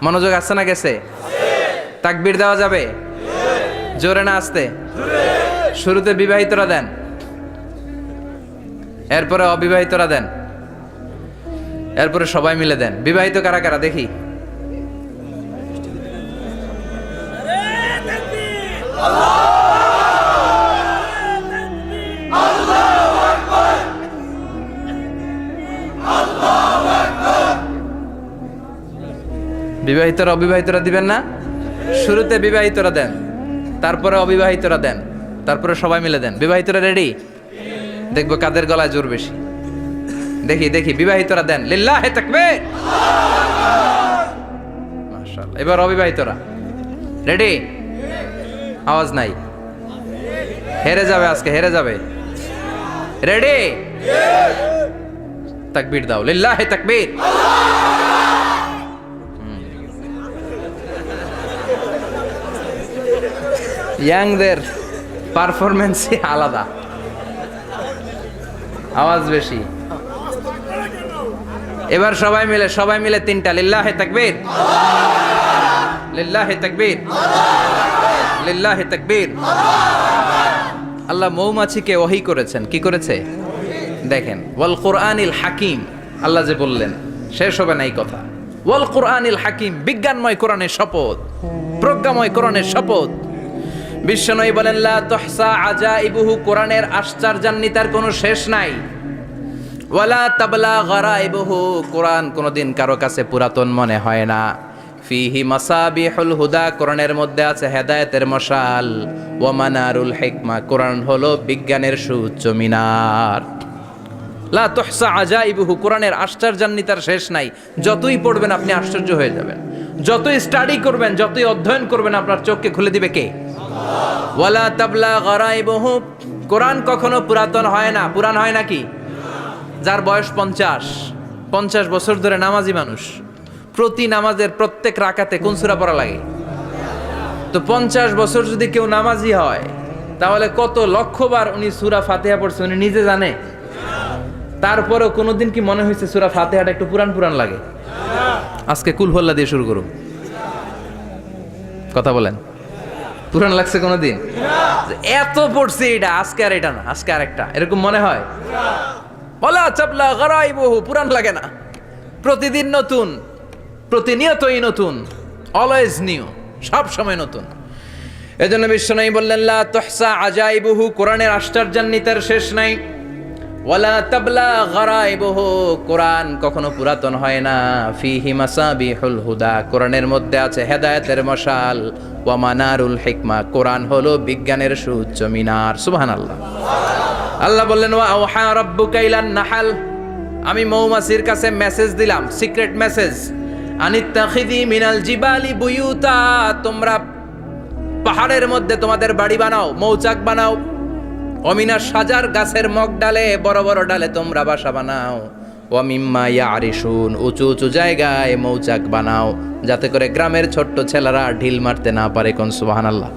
মনোযোগ আছে না গেছে? তাকবীর দেওয়া যাবে? জোরে না আসতে? শুরুতে বিবাহিতরা দেন, এরপরে অবিবাহিতরা দেন, এরপরে সবাই মিলে দেন। বিবাহিত কারা কারা দেখি? বিবাহিতরা অবিবাহিতরা দিবেন না? শুরুতে বিবাহিতরা দেন, তারপরে অবিবাহিতরা দেন, তারপরে সবাই মিলে দেন। বিবাহিতরা রেডি? দেখবো কাদের গলায় জোর বেশি। দেখি দেখি, বিবাহিতরা দেন। লিল্লাহি তাকবীর। মাশাআল্লাহ। এবার অবিবাহিতরা রেডি? আওয়াজ নাই, হেরে যাবে আজকে, হেরে যাবে। রেডি? তাকবীর দাও। লিল্লাহি তাকবীর। ইয়াংদের পারফরমেন্সই আলাদা, আওয়াজ বেশি। এবার সবাই মিলে তিনটা। লিল্লাহি তাকবীর, লিল্লাহি তাকবীর, লিল্লাহি তাকবীর। আল্লাহ মৌমাছিকে ওহী করেছেন। কি করেছে দেখেন, ওয়াল কোরআনিল হাকিম, আল্লাহ যে বললেন শেষ হবে না এই কথা। ওয়াল কোরআনিল হাকিম, বিজ্ঞানময় কোরআনের শপথ, প্রজ্ঞাময় কোরআনের শপথ। বিশ্বনবী বলেন লা তুহসা আজাইবুহু, কোরআনের আশ্চর্যান্বিতার কোনো শেষ নাই। ওয়ালা তাবলা গারাইবুহু, কোরআন কোনোদিন কারো কাছে পুরাতন মনে হয় না। ফিহি মাসাবিহুল হুদা, কোরআনের মধ্যে আছে হেদায়েতের মশাল। ওয়া মানারুল হিকমা, কোরআন হলো বিজ্ঞানের সুউচ্চ মিনার। লা তুহসা আজাইবুহু, কোরআনের আশ্চর্যান্বিতার শেষ নাই। যতই পড়বেন আপনি আশ্চর্য হয়ে যাবেন, যতই স্টাডি করবেন, যতই অধ্যয়ন করবেন, আপনার চোখকে খুলে দিবে কে? ওয়ালা তাবলা গারাইবুহু, কোরআন কখনো পুরাতন হয় না। পুরান হয় নাকি? যার বয়স 50 বছর ধরে নামাজি মানুষ, প্রতি নামাজের প্রত্যেক রাকাতে কোন সূরা পড়া লাগে? তো 50 বছর যদি কেউ নামাজি হয়, তাহলে কত লক্ষবার উনি সূরা ফাতিহা পড়ছে উনি নিজে জানে? তারপরেও কোনোদিন কি মনে হয়েছে সূরা ফাতিহাটা একটু পুরান পুরান লাগে? আজকে কুল হল্লা দিয়ে শুরু করুন, কথা বলেন। পুরান লাগছে কোনোদিন? এত পড়ছে এটা, আজকে আর এটা না, আজকে আর একটা, এরকম মনে হয়? ওয়ালা চাবলা গারাইবুহু, পুরান লাগে না। প্রতিদিন নতুন, প্রতিনিয়তই নতুন, অলওয়েজ নিউ, সব সময় নতুন। এজন্য বিশ্বনবী বললেন লা তুহসা আজাইবুহু, কোরআনের আশ্চর্যান্বিতার শেষ নাই। ওয়ালা তাবলা গারাইবুহু, কোরআন কখনো পুরাতন হয় না। ফিহি মাসাবিহুল হুদা, কোরআনের মধ্যে আছে হেদায়েতের মশাল। ওয়া মানারুল হিকমা, কোরআন হলো বিজ্ঞানের সুউচ্চ মিনার। সুবহানাল্লাহ। আল্লাহ বললেন ওয়া আওহা রাব্বুকা ইলান নাহাল, আমি মৌমাছির কাছে মেসেজ দিলাম, সিক্রেট মেসেজ। আনিত্তাখিযি মিনাল জিবালি বুয়ুতা, তোমরা পাহাড়ের মধ্যে তোমাদের বাড়ি বানাও, মৌচাক বানাও। অমিনা সাজার, গাছের মগ ডালে, বড় বড় ডালে তোমরা বাসা বানাও। ওয়া মিম্মা ইয়ারিশুন, উঁচু উঁচু জায়গায় মৌচাক বানাও, যাতে করে গ্রামের ছোট্ট ছেলেরা ঢিল মারতে না পারে। কোন সুবহানাল্লাহ।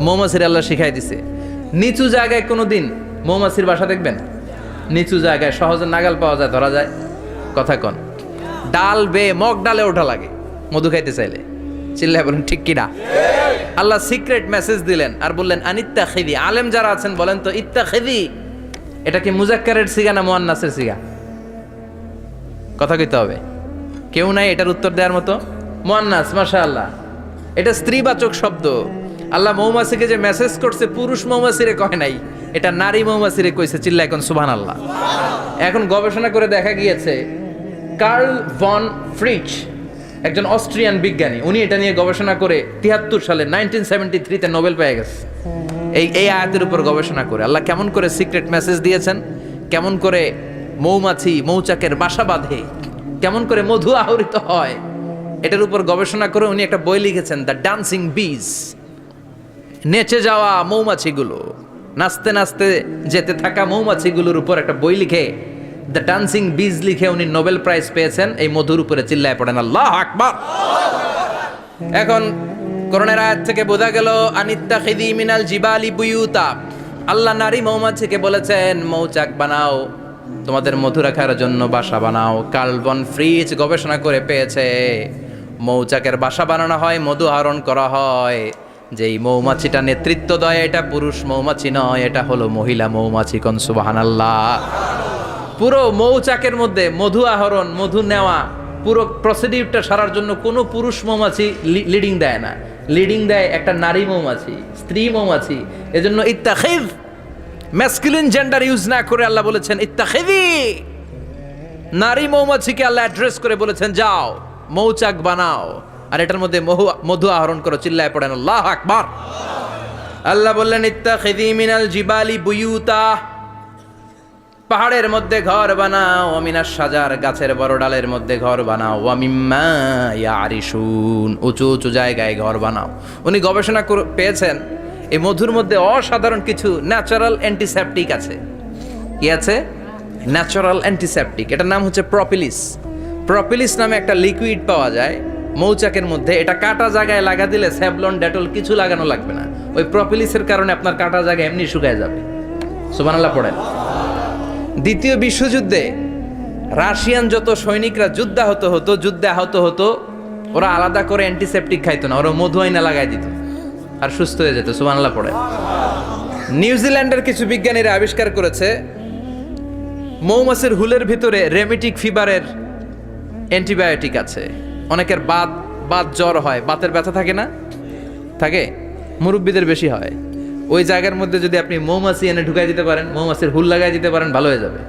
মৌমাছির আল্লাহ শিখাই দিছে। নিচু জায়গায় কোনোদিন মৌমাছির বাসা দেখবেন? নিচু জায়গায় সহজে নাগাল পাওয়া যায়, ধরা যায়। কথা কন। ডাল বেয়ে মগ ডালে ওঠা লাগে মধু খাইতে চাইলে। চিল্লায় বলেন ঠিক কিনা? আল্লাহ সিক্রেট মেসেজ দিলেন আর বললেন আনিত্তাখিযি। আলেম যারা আছেন বলেন তো, ইত্তাখিযি এটা কি মুজাক্কারের সিগা না মুয়ান্নাসের সিগা? কথা কইতে হবে। কেউ নাই এটার উত্তর দেওয়ার মতো? মুয়ান্নাস, মাশাআল্লাহ। এটা স্ত্রীবাচক শব্দ। আল্লাহ মৌমাছিকে যে মেসেজ করছে পুরুষ মৌমাছিরে কয় নাই, এটা নারী মৌমাছিরে কইছে। চিল্লা এখন সুবহানাল্লাহ। এখন গবেষণা করে দেখা গিয়েছে, কার্ল ভন ফ্রিচ একজন অস্ট্রিয়ান বিজ্ঞানী, উনি এটা নিয়ে গবেষণা করে 73 সালে 1973-তে নোবেল পেয়ে গেছে। এই আয়াতের উপর গবেষণা করে আল্লাহ কেমন করে সিক্রেট মেসেজ দিয়েছেন, কেমন করে মৌমাছি মৌচাকের বাসা বাঁধে, কেমন করে মধু আহরিত হয়, এটার উপর গবেষণা করে উনি একটা বই লিখেছেন, দ্য ডান্সিং বিজ। নেচে যাওয়া মৌমাছিগুলো, নাচতে নাচতে যেতে থাকা মৌমাছিগুলোর উপর একটা বই লিখে, দ্য ডান্সিং বিজ লিখে উনি নোবেল প্রাইজ পেয়েছেন এই মধুর উপরে। চিল্লায় পড়েন আল্লাহু আকবার। এখন কোরআনের আয়াত থেকে বোঝা গেল আনিত্তাখিযি মিনাল জিবালি বুয়ুতা, আল্লাহ নারী মৌমাছিকে বলেছেন মৌচাক বানাও, তোমাদের মধু রাখার জন্য বাসা বানাও। কার্ল ভন ফ্রিচ গবেষণা করে পেয়েছে মৌচাকের বাসা বানানো হয়, মধু আহরণ করা হয়। যেই মৌমাছিটা নেতৃত্ব দেয় এটা পুরুষ মৌমাছি নয়, এটা হলো মহিলা মৌমাছি। কোন সুবহানাল্লাহ। পুরো মৌচাকের মধ্যে মধু আহরণ, মধু নেওয়া, পুরো প্রসিডিউরটা সারার জন্য কোনো পুরুষ মৌমাছি লিডিং দেয় না, লিডিং দেয় একটা নারী মৌমাছি, স্ত্রী মৌমাছি। এজন্য ইত্তাখিয, ম্যাসকুলিন জেন্ডার ইউজ না করে আল্লাহ বলেছেন ইত্তাখিযি। নারী মৌমাছিকে আল্লাহ অ্যাড্রেস করে বলেছেন যাও মৌচাক বানাও আর এটার মধ্যে মধু আহরণ করো। চিল্লায় পড়েন আল্লাহু আকবার। আল্লাহ বললেন ইত্তাখিযি মিনাল জিবালি বুয়ুতা, পাহাড়ের মধ্যে ঘর বানাও। মিনাস সাজার, গাছের বড় ডালের মধ্যে ঘর বানাও। ওয়া মিম্মা ইয়ারিশুন, উঁচু উঁচু জায়গায় ঘর বানাও। উনি গবেষণা পেয়েছেন এই মধুর মধ্যে অসাধারণ কিছু ন্যাচারাল অ্যান্টিসেপটিক আছে। কি আছে? Natural antiseptic. এটার নাম হচ্ছে প্রপিলিস। প্রপিলিস নামে একটা লিকুইড পাওয়া যায় মৌচাকের মধ্যে। এটা কাটা জায়গায় লাগা দিলে স্যাভলন, ডেটল কিছু লাগানো লাগবে না। ওই প্রপিলিসের কারণে আপনার কাটা জায়গা এমনি শুকায় যাবে। সুবহানাল্লাহ পড়েন। দ্বিতীয় বিশ্বযুদ্ধে রাশিয়ান যত সৈনিকরা যুদ্ধে আহত হতো, ওরা আলাদা করে অ্যান্টিসেপটিক খাইতো না, ওরা মধু আইনা লাগাই দিত আর সুস্থ হয়ে যেত। সুবহানাল্লাহ পড়ে। নিউজিল্যান্ডের কিছু বিজ্ঞানীরা আবিষ্কার করেছে মৌমাছির হুলের ভিতরে রেমিটিক ফিভারের অ্যান্টিবায়োটিক আছে। অনেকের বাত জ্বর হয়, বাতের ব্যথা থাকে না, থাকে, মুরব্বীদের বেশি হয়। ওই জায়গার মধ্যে যদি আপনি মৌমাছি এনে ঢুকাই দিতে পারেন, মৌমাছির হুল লাগাই দিতে পারেন, ভালো হয়ে যাবে।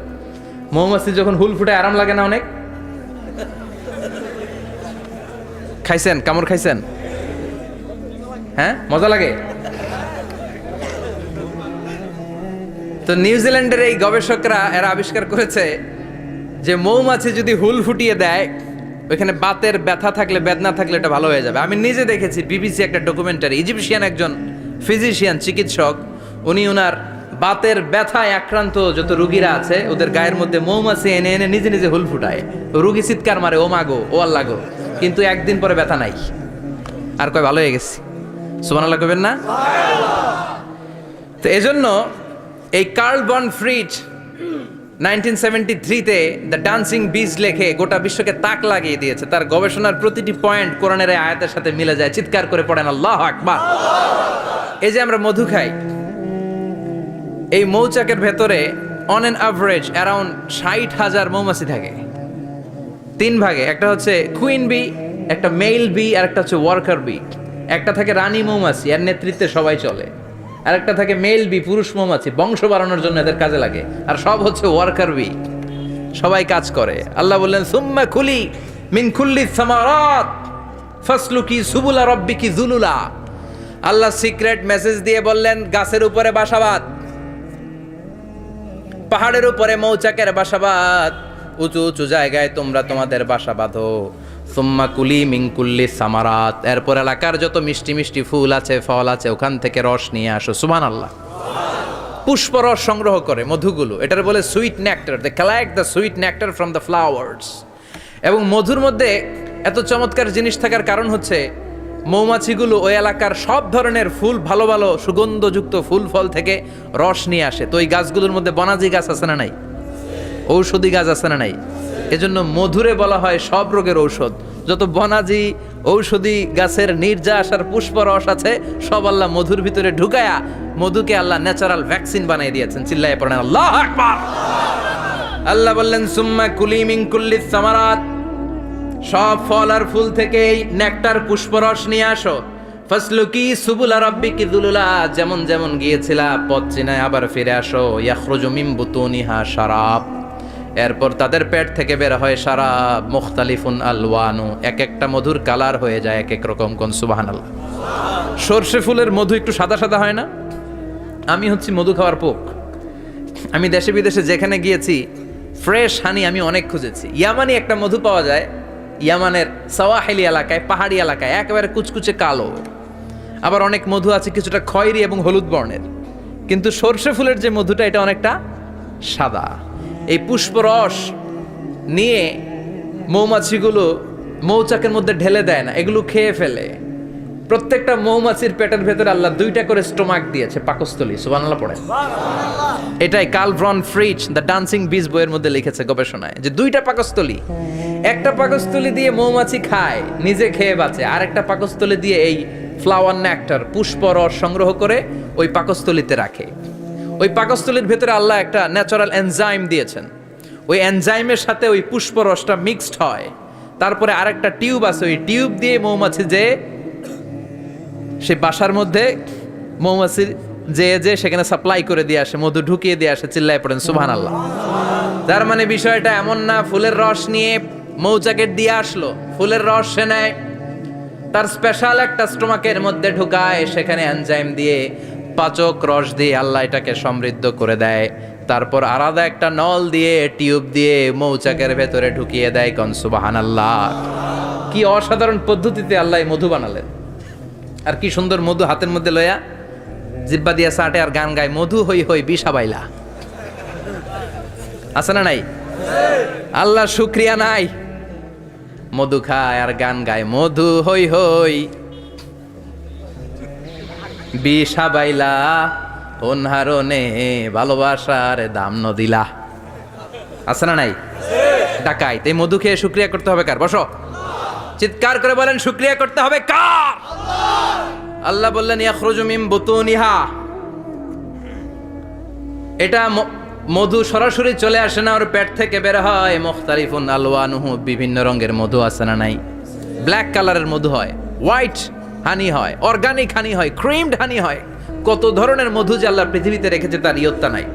মৌমাছি যখন হুল ফুটে আরাম লাগে না অনেক? খাইছেন, কামড় খাইছেন? হ্যাঁ, মজা লাগে। তো নিউজিল্যান্ডের এই গবেষকরা এরা আবিষ্কার করেছে যে মৌমাছি যদি হুল ফুটিয়ে দেয়, ওইখানে বাতের ব্যথা থাকলে, বেদনা থাকলে এটা ভালো হয়ে যাবে। আমি নিজে দেখেছি, বিবিসি একটা ডকুমেন্টারি, ইজিপশিয়ান একজন ফিজিশিয়ান, চিকিৎসক, উনি ওনার বাতের ব্যথায় আক্রান্ত যত রুগীরা আছে ওদের গায়ের মধ্যে মৌমাছি এনে এনে নিজে নিজে হুল ফুটায়। রুগী চিৎকার মারে, ও মাগো, ও আল্লাহ গো, কিন্তু একদিন পরে ব্যথা নাই, আর কয় ভালো হয়ে গেছি। সুবহানাল্লাহ কইবেন না? তো এজন্য এই কার্ল বন ফ্রিজ 1973-তে দ্য ডান্সিং বিজ লেখে গোটা বিশ্বকে তাক লাগিয়ে দিয়েছে। তার গবেষণার প্রতিটি পয়েন্ট কোরআনের এই আয়াতের সাথে মিলে যায়। চিৎকার করে পড়েন আল্লাহু আকবার। এই যে আমরা মধু খাই, এই মৌচাকের ভেতরে অন অ্যান অ্যাভারেজ অ্যারাউন্ড 60,000 মৌমাছি থাকে। 3 ভাগে, একটা হচ্ছে কুইন বি, একটা মেল বি, আর একটা হচ্ছে ওয়ার্কার বি। একটা থাকে রানী মৌমাছি, এর নেতৃত্বে সবাই চলে। আর একটা থাকে মেল বি, পুরুষ মৌমাছি, বংশ বাড়ানোর জন্য এদের কাজে লাগে। আর সব হচ্ছে ওয়ার্কার বি, সবাই কাজ করে। আল্লাহ বললেন সুম্মা কুলি মিন কুল্লি সামারাত ফাসলুকি সুবুলা রাব্বিকি যুলুলা। আল্লাহ সিক্রেট মেসেজ দিয়ে বললেন, গাছের উপরে বাসাবাদ, পাহাড়ের উপরে মৌচাকের বাসাবাদ, উঁচু উঁচু জায়গায় তোমরা তোমাদের বাসা বাঁধো। সুম্মা কুলি মিন কুল্লি সামারাত, এরপর এলাকার যত মিষ্টি মিষ্টি ফুল আছে, ফল আছে, ওখান থেকে রস নিয়ে আসো। সুবহানাল্লাহ। পুষ্পরস সংগ্রহ করে মধুগুলো, এটার বলে sweet nectar. They collect the sweet nectar from the flowers. এবং মধুর মধ্যে এত চমৎকার জিনিস থাকার কারণ হচ্ছে মৌমাছিগুলো ওই এলাকার সব ধরনের ফুল, ভালো ভালো সুগন্ধযুক্ত ফুল ফল থেকে রস নিয়ে আসে। তো ওই গাছগুলোর মধ্যে বনাজি গাছ আছে না নাই? ঔষধি গাছ আছে না নাই? এজন্য মধুরে বলা হয় সব রোগের ঔষধ। যত বনাজি ঔষধি গাছের নির্যাস আর পুষ্পরস আছে, সব আল্লাহ মধুর ভিতরে ঢুকায়া মধুকে আল্লাহ ন্যাচারাল ভ্যাকসিন বানিয়ে দিয়েছেন। চিল্লায়ে পড়েন আল্লাহু আকবার। আল্লাহ বললেন সুম্মা কুলি মিন কুল্লি সামারাত, সব ফল আর ফুল থেকে নেকটার পুষ্পরস নিয়ে আসো। ফাসলুকি সুবুলা রাব্বিকি যুলুলা, যেমন যেমন গিয়েছিলা পথ চিনায় আবার ফিরে আসো। ইয়াখরুজু মিন বুতুনিহা শারাব, এরপর তাদের পেট থেকে বের হয় শারাব। মুখতালিফুন আলওয়ানু, এক একটা মধুর কালার হয়ে যায় এক এক রকম। কোন সুবহানাল্লাহ। সরষে ফুলের মধু একটু সাদা সাদা হয় না? আমি হচ্ছি মধু খাওয়ার পোক। আমি দেশে বিদেশে যেখানে গিয়েছি ফ্রেশ হানি আমি অনেক খুঁজেছি। ইয়ামানি একটা মধু পাওয়া যায়, ইয়ামানের সাওয়াহিলি এলাকায়, পাহাড়ি এলাকায়, একেবারে কুচকুচে কালো। আবার অনেক মধু আছে কিছুটা খয়েরি এবং হলুদ বর্ণের, কিন্তু সরষে ফুলের যে মধুটা এটা অনেকটা সাদা। এই পুষ্পরস নিয়ে মৌমাছিগুলো মৌচাকের মধ্যে ঢেলে দেয় না, এগুলো খেয়ে ফেলে। প্রত্যেকটা মৌমাছির পেটের ভেতরে আল্লাহ 2টা করে স্টোমাক দিয়েছে, পাকস্থলী। সুবহানাল্লাহ পড়েন। এটাই Karl von Frisch the dancing bees বইয়ের মধ্যে লিখেছে গবেষণায়, যে 2টা পাকস্থলী। একটা পাকস্থলী দিয়ে মৌমাছি খায়, নিজে খেয়ে বাঁচে। আর একটা পাকস্থলী দিয়ে এই ফ্লাওয়ার নেক্টার, পুষ্পরস সংগ্রহ করে ওই পাকস্থলীতে রাখে। ওই পাকস্থলীর ভেতরে আল্লাহ একটা ন্যাচারাল এনজাইম দিয়েছেন। ওই এনজাইমের সাথে ওই পুষ্পরসটা মিক্সড হয়। তারপরে আরেকটা টিউব আছে, ওই টিউব দিয়ে মৌমাছি যে সে বাসার মধ্যে মৌমাছি যে সেখানে সাপ্লাই করে দিয়ে আসে, মধু ঢুকিয়ে দিয়ে আসে। চিল্লায় পড়েন সুবহানাল্লাহ। তার মানে বিষয়টা এমন না ফুলের রস নিয়ে মৌচাকের দিয়ে আসলো, ফুলের রস সে নেয়, তার স্পেশাল একটা স্টোমাকের মধ্যে ঢুকায়, সেখানে এনজাইম দিয়ে, পাচক রস দিয়ে আল্লাহ এটাকে সমৃদ্ধ করে দেয়। তারপর আলাদা একটা নল দিয়ে, টিউব দিয়ে মৌচাকের ভেতরে ঢুকিয়ে দেয়। কোন সুবহানাল্লাহ। কি অসাধারণ পদ্ধতিতে আল্লাহ মধু বানালেন। আর কি সুন্দর মধু হাতের মধ্যে লয়া জিব্বা দিয়া চাটে আর গান গায়, মধু হই হই বিষা বাইলা। আছে না নাই? আল্লাহ শুকরিয়া নাই? মধু খায় আর গান গায়, মধু হই হই বিষা বাইলা, অনহারণে ভালোবাসার দাম নদিলা। আছে না নাই? ডাকাই। তাই মধু খেয়ে শুকরিয়া করতে হবে কার? বসো, চিৎকার করে বলেন শুকরিয়া করতে হবে কার? আল্লাহ বললেন ইয়াখরুজু মিন বুতুনিহা, এটা মধু সরাসরি চলে আসে না, ওর পেট থেকে বের হয়। মুখতালিফুন আলওয়ানুহু, বিভিন্ন রঙের মধু আছে না নাই? ব্ল্যাক কালারের মধু হয়, হোয়াইট হানি হয়, অর্গানিক হানি হয়, ক্রিমড হানি হয়। কত ধরনের মধু যে আল্লাহ পৃথিবীতে রেখেছে তার ইয়ত্তা নাই।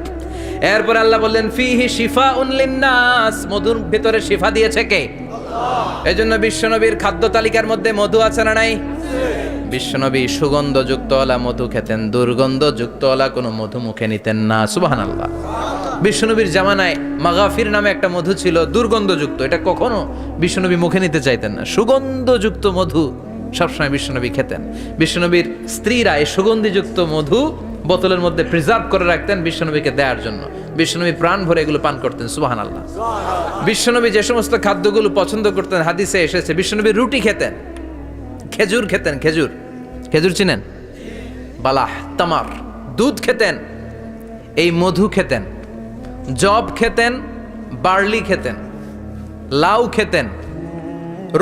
এরপর আল্লাহ বললেন ফিহি শিফাউন লিন্নাস, মধুর ভিতরে শিফা দিয়েছে কে? আল্লাহ। এজন্য বিশ্বনবীর খাদ্য তালিকার মধ্যে মধু আছে না নাই? বিশ্বনবী সুগন্ধযুক্তওয়ালা মধু খেতেন, দুর্গন্ধযুক্তওয়ালা কোনো মধু মুখে নিতেন না। সুবহানাল্লাহ। বিশ্বনবীর জামানায় মাগাফির নামে একটা মধু ছিল, দুর্গন্ধযুক্ত। এটা কখনো বিশ্বনবী মুখে নিতে চাইতেন না। সুগন্ধযুক্ত মধু সবসময় বিশ্বনবী খেতেন। বিশ্বনবীর স্ত্রীরা এই সুগন্ধিযুক্ত মধু বোতলের মধ্যে প্রিজার্ভ করে রাখতেন বিশ্বনবীকে দেওয়ার জন্য। বিশ্বনবী প্রাণ ভরে এগুলো পান করতেন। সুবহানাল্লাহ। বিশ্বনবী যে সমস্ত খাদ্যগুলো পছন্দ করতেন হাদিসে এসেছে, বিশ্বনবী রুটি খেতেন, খেজুর খেতেন। খেজুর, খেজুর চিনেন? বালাহ, তামার। দুধ খেতেন, এই মধু খেতেন, জব খেতেন, বার্লি খেতেন, লাউ খেতেন,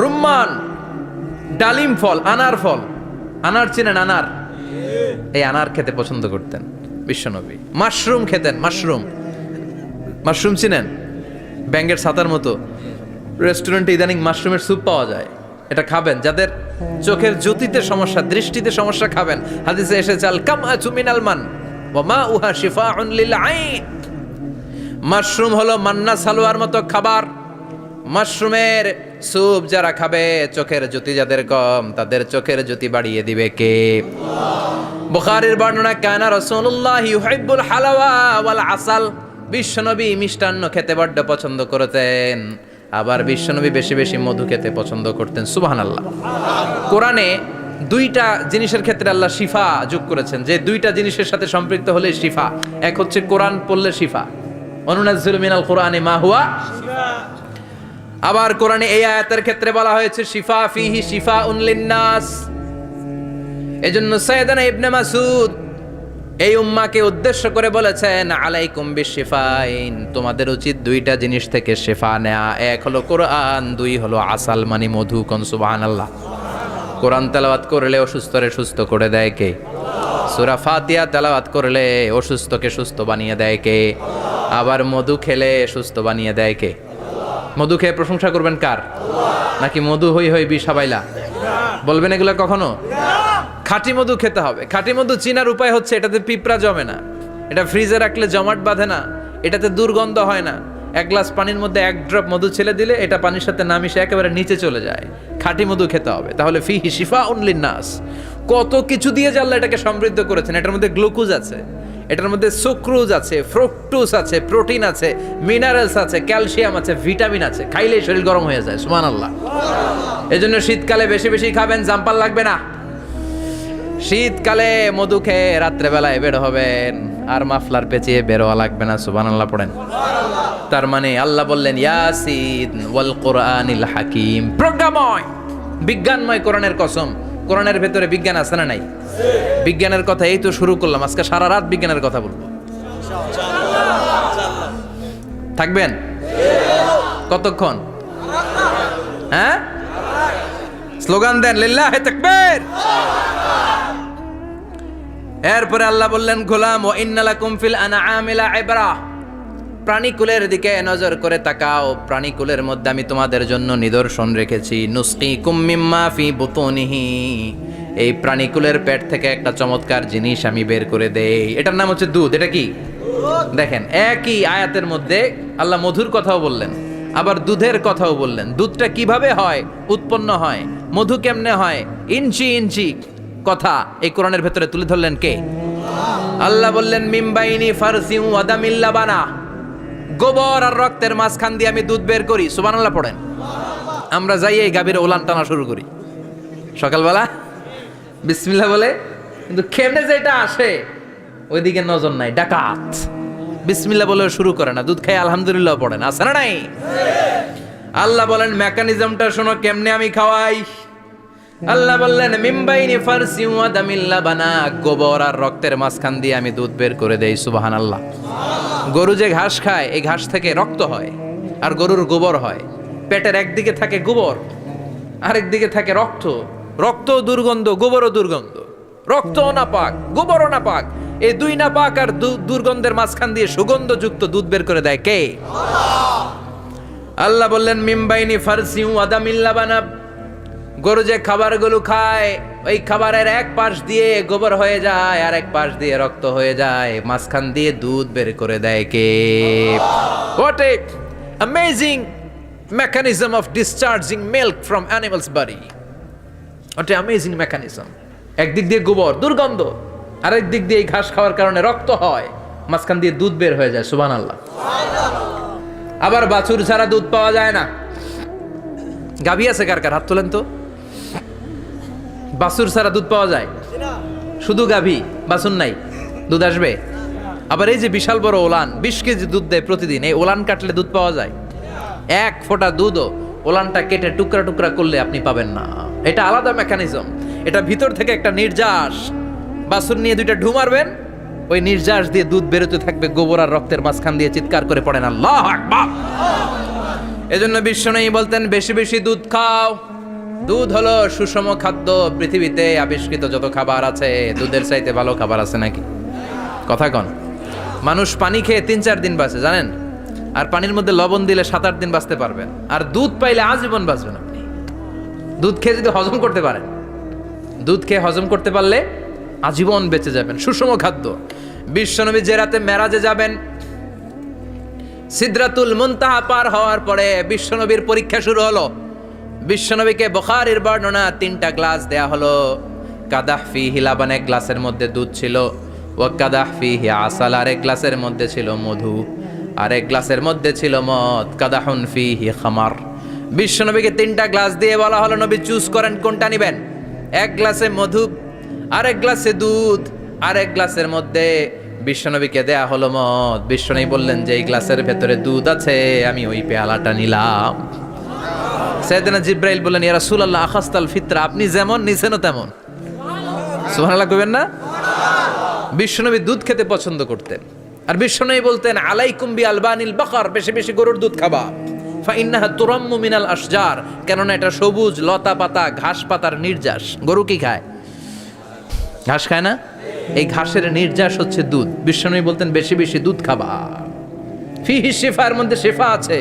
রুম্মান, ডালিম ফল, আনার ফল। আনার চিনেন? আনার, এই আনার খেতে পছন্দ করতেন বিশ্বনবী। মাশরুম খেতেন, মাশরুম। মাশরুম চিনেন? ব্যাঙের ছাতার মতো। রেস্টুরেন্টে ইদানিং মাশরুমের স্যুপ পাওয়া যায়, এটা খাবেন। যাদের চোখের জ্যোতিতে সমস্যা, দৃষ্টিতে সমস্যা, খাবেন। হাদিসে এসেছে আল কামআতু মিনাল মান ওয়া মাউহা শিফাউন লিল আইন। মাশরুম হলো মান্না সালোয়ার মতো খাবার। মাশরুমের স্যুপ যারা খাবে, চোখের জ্যোতি যাদের কম, তাদের চোখের জ্যোতি বাড়িয়ে দিবে কে? বুখারীর বর্ণনা, কানা রাসূলুল্লাহ ইউহিব্বুল হালাওয়া ওয়াল আসাল। বিশ্বনবী মিষ্টান্ন খেতে বড্ড পছন্দ করতেন, আবার বিশ্বনবী বেশি বেশি মধু খেতে পছন্দ করতেন। সুবহানাল্লাহ। কোরআনে দুইটা জিনিসের ক্ষেত্রে আল্লাহ শিফা যোগ করেছেন, যে দুইটা জিনিসের সাথে সম্পৃক্ত হলে শিফা। এক হচ্ছে কোরআন পড়লে শিফা, অনুনাজ্জিলু মিনাল কোরআনি মা হুয়া শিফা। আবার কোরআনে এই আয়াতের ক্ষেত্রে বলা হয়েছে শিফা ফিহি শিফাউন লিন্নাস। এজন্য সাইয়েদানা ইবনে মাসউদ এই উম্মাকে উদ্দেশ্য করে বলেছেন, আলাইকুম বিশিফাইন, তোমাদের উচিত দুইটা জিনিস থেকে শিফা নেয়া। এক হলো কোরআন, দুই হলো আসাল মানে মধু। কোন সুবহানাল্লাহ। কোরআন তেলাওয়াত করলে অসুস্থরে সুস্থ করে দেয় কে? সূরা ফাতিহা তেলাওয়াত করলে অসুস্থকে সুস্থ বানিয়ে দেয় কে? আবার মধু খেলে সুস্থ বানিয়ে দেয় কে? মধু খেয়ে প্রশংসা করবেন কার? নাকি মধু হই হই বিষ হাবাইলা বলবেন এগুলো কখনো? খাঁটি মধু খেতে হবে। খাঁটি মধু চিনার উপায় হচ্ছে এটাতে পিঁপড়া জমে না, এটা ফ্রিজে রাখলে জমাট বাঁধে না, এটাতে দুর্গন্ধ হয় না। এক গ্লাস পানির মধ্যে এক ড্রপ মধু ছেলে দিলে এটা পানির সাথে না মিশে একেবারে নিচে চলে যায়। খাঁটি মধু খেতে হবে। তাহলে ফিহি শিফাউন লিন্নাস। কত কিছু দিয়ে যে আল্লাহ এটাকে সমৃদ্ধ করেছেন। এটার মধ্যে গ্লুকোজ আছে, এটার মধ্যে সুক্রোজ আছে, ফ্রুকটোজ আছে, প্রোটিন আছে, মিনারেলস আছে, ক্যালসিয়াম আছে, ভিটামিন আছে। খাইলেই শরীর গরম হয়ে যায়। সুবহানাল্লাহ। এজন্য শীতকালে বেশি বেশি খাবেন, জাম্পাল লাগবে না। শীতকালে মধু খেয়ে রাত্রেবেলায় বের হবেন, আর মাফলার পেঁচিয়ে বেরোয়া লাগবে না। সুবহানাল্লাহ পড়েন। তার মানে আল্লাহ বললেন ইয়াসিন ওয়াল কোরআনিল হাকিম, প্রজ্ঞাময়, বিজ্ঞানময় কোরআনের কসম। কোরআনের ভেতরে বিজ্ঞান আছে না নাই? বিজ্ঞানের কথা এই তো শুরু করলাম, আজকে সারা রাত বিজ্ঞানের কথা বলবো। থাকবেন কতক্ষণ? হ্যাঁ, স্লোগান দেন লিল্লাহি তাকবীর। এরপরে আল্লাহ বললেন গোলাম, ওয়া ইন্না লাকুম ফিল আনআমি লাইবরা, প্রাণীকুলের দিকে নজর করে তাকাও। প্রাণীকুলের মধ্যে আমি তোমাদের জন্য নিদর্শন রেখেছি। নুসকিকুম মিম্মা ফি বুতুনিহি, এই প্রাণীকুলের পেট থেকে একটা চমৎকার জিনিস আমি বের করে দেই, এটার নাম হচ্ছে দুধ। এটা কি? দেখেন, একই আয়াতের মধ্যে আল্লাহ মধুর কথাও বললেন, আবার দুধের কথাও বললেন। দুধটা কিভাবে হয়, উৎপন্ন হয়, মধু কেমনে হয়, ইঞ্চি ইঞ্চি কথা এই কোরআনের ভেতরে তুলে ধরলেন কে? আল্লাহ বললেন মিমবাইনি ফারসিউ ওয়াদামিল লাবানা, গোবর আর রক্তের মাঝখান দিয়ে আমি দুধ বের করি। সুবহানাল্লাহ পড়েন। আমরা যাই এই গাভীর ওলান টানা শুরু করি সকালবেলা বিসমিল্লাহ বলে, কিন্তু কেমনে যেটা আসে ওইদিকে নজর নাই। ডাকাত বিসমিল্লাহ বলে শুরু করে না, দুধ খাই আলহামদুলিল্লাহ পড়ে না, আছে না নাই? আল্লাহ বলেন মেকানিজমটা শোনো কেমনে আমি খাওয়াই। আল্লাহ বললেন মিমবাইনি ফারসি ওয়া দামিল লাবানা, গোবর আর রক্তের মাঝখান দিয়ে আমি দুধ বের করে দেই। সুবহানাল্লাহ। গরু যে ঘাস খায়, এই ঘাস থেকে রক্ত হয় আর গরুর গোবর হয়। পেটের একদিকে থাকে গোবর, আরেক দিকে থাকে রক্ত। রক্ত দুর্গন্ধ, গোবরও দুর্গন্ধ। রক্তও নাপাক, গোবরও নাপাক। এই দুই নাপাক আর দুর্গন্ধের মাঝখান দিয়ে সুগন্ধযুক্ত দুধ বের করে দেয় কে? আল্লাহ বললেন মিমবাইনি ফারসিউ আদামিল লাবানা। গরু যে খাবারগুলো খায় ওই খাবারের এক পাশ দিয়ে গোবর হয়ে যায় আর এক পাশ দিয়ে রক্ত হয়ে যায়, মাঝখান দিয়ে দুধ বের করে দেয় কে? What a amazing mechanism of discharging milk from animal's body. What an amazing mechanism. একদিক দিয়ে গোবর দুর্গন্ধ, আরেক দিক দিয়ে ঘাস খাওয়ার কারণে রক্ত হয়, মাঝখান দিয়ে দুধ বের হয়ে যায়। সুবহানাল্লাহ। আবার বাছুর ছাড়া দুধ পাওয়া যায় না। গাভী আছে কার কার? হাত তোলেন তো। বাছুর ছাড়া দুধ পাওয়া যায়? শুধু গাভী, বাছুর নাই, দুধ আসবে? আবার এই যে বিশাল বড় ওলান 20 কেজি দুধ দেয় প্রতিদিন, এই ওলান কাটলে দুধ পাওয়া যায়? এক ফোঁটা দুধও ওলানটা কেটে টুকরা টুকরা করলে আপনি পাবেন না। এটা আলাদা মেকানিজম। এটা ভিতর থেকে একটা নির্যাস, বাছুর নিয়ে দুইটা ঢু মারবেন, ওই নির্যাস দিয়ে দুধ বেরোতে থাকবে, গোবর আর রক্তের মাঝখান দিয়ে চিৎকার করে পড়েন আল্লাহু আকবার। এজন্য বিশ্বনবী বলতেন বেশি বেশি দুধ খাও। দুধ হলো সুষম খাদ্য। পৃথিবীতে আবিষ্কৃত যত খাবার আছে দুধের চাইতে ভালো খাবার আছে নাকি? কথা কন। মানুষ পানি খেয়ে 3-4 দিন বাঁচে জানেন, আর পানির মধ্যে লবণ দিলে 7-8 দিন বাঁচতে পারবেন। আর দুধ পাইলে আজীবন বাঁচবেন আপনি। দুধ খেয়ে যদি হজম করতে পারেন, দুধ খেয়ে হজম করতে পারলে আজীবন বেঁচে যাবেন। সুষম খাদ্য। বিশ্বনবী যে রাতে মেরাজে যাবেন, সিদরাতুল মুনতাহা পার হওয়ার পরে বিশ্বনবীর পরীক্ষা শুরু হলো। বিশ্বনবীকে বুখারীর বর্ণনা 3টা গ্লাস দেয়া হলো। কাদাহ ফিহি লাবান, এক গ্লাসের মধ্যে দুধ ছিল, ওয়া কাদাহ ফিহি আসাল, আর এক গ্লাসের মধ্যে ছিল মধু, আর এক গ্লাসের মধ্যে ছিল মদ। কাদাহুন ফিহি খামার। বিশ্বনবীকে 3টা গ্লাস দিয়ে বলা হলো নবী চুজ করেন কোনটা নেবেন। এক গ্লাসে মধু, আর এক গ্লাসে দুধ, আর এক গ্লাসের মধ্যে বিশ্বনবীকে দেয়া হলো মদ। বিশ্বনবী বললেন যে এই গ্লাসের ভেতরে দুধ আছে, আমি ওই পেয়ালাটা নিলাম। সাইয়েদনা জিব্রাইল বললেন ইয়া রাসূলুল্লাহ আখাস্তাল ফিতরা, আপনি যেমন নিছেনও তেমন। সুবহানাল্লাহ কইবেন না? বিশ্বনবী দুধ খেতে পছন্দ করতেন। আর বিশ্বনবী বলতেন আলাইকুম বি আলবানিল বাকার, বেশি বেশি গরুর দুধ খাবা। ফা ইন্নাহা তুরাম্মু মিনাল আশজার, কেননা এটা সবুজ লতা পাতা ঘাস পাতার নির্যাস। গরু কি খায়? ঘাস খায় না? এই ঘাসের নির্যাস হচ্ছে দুধ। বিশ্বনবী বলতেন বেশি বেশি দুধ খাবা। ফিহি শিফা, এর মধ্যে শিফা আছে।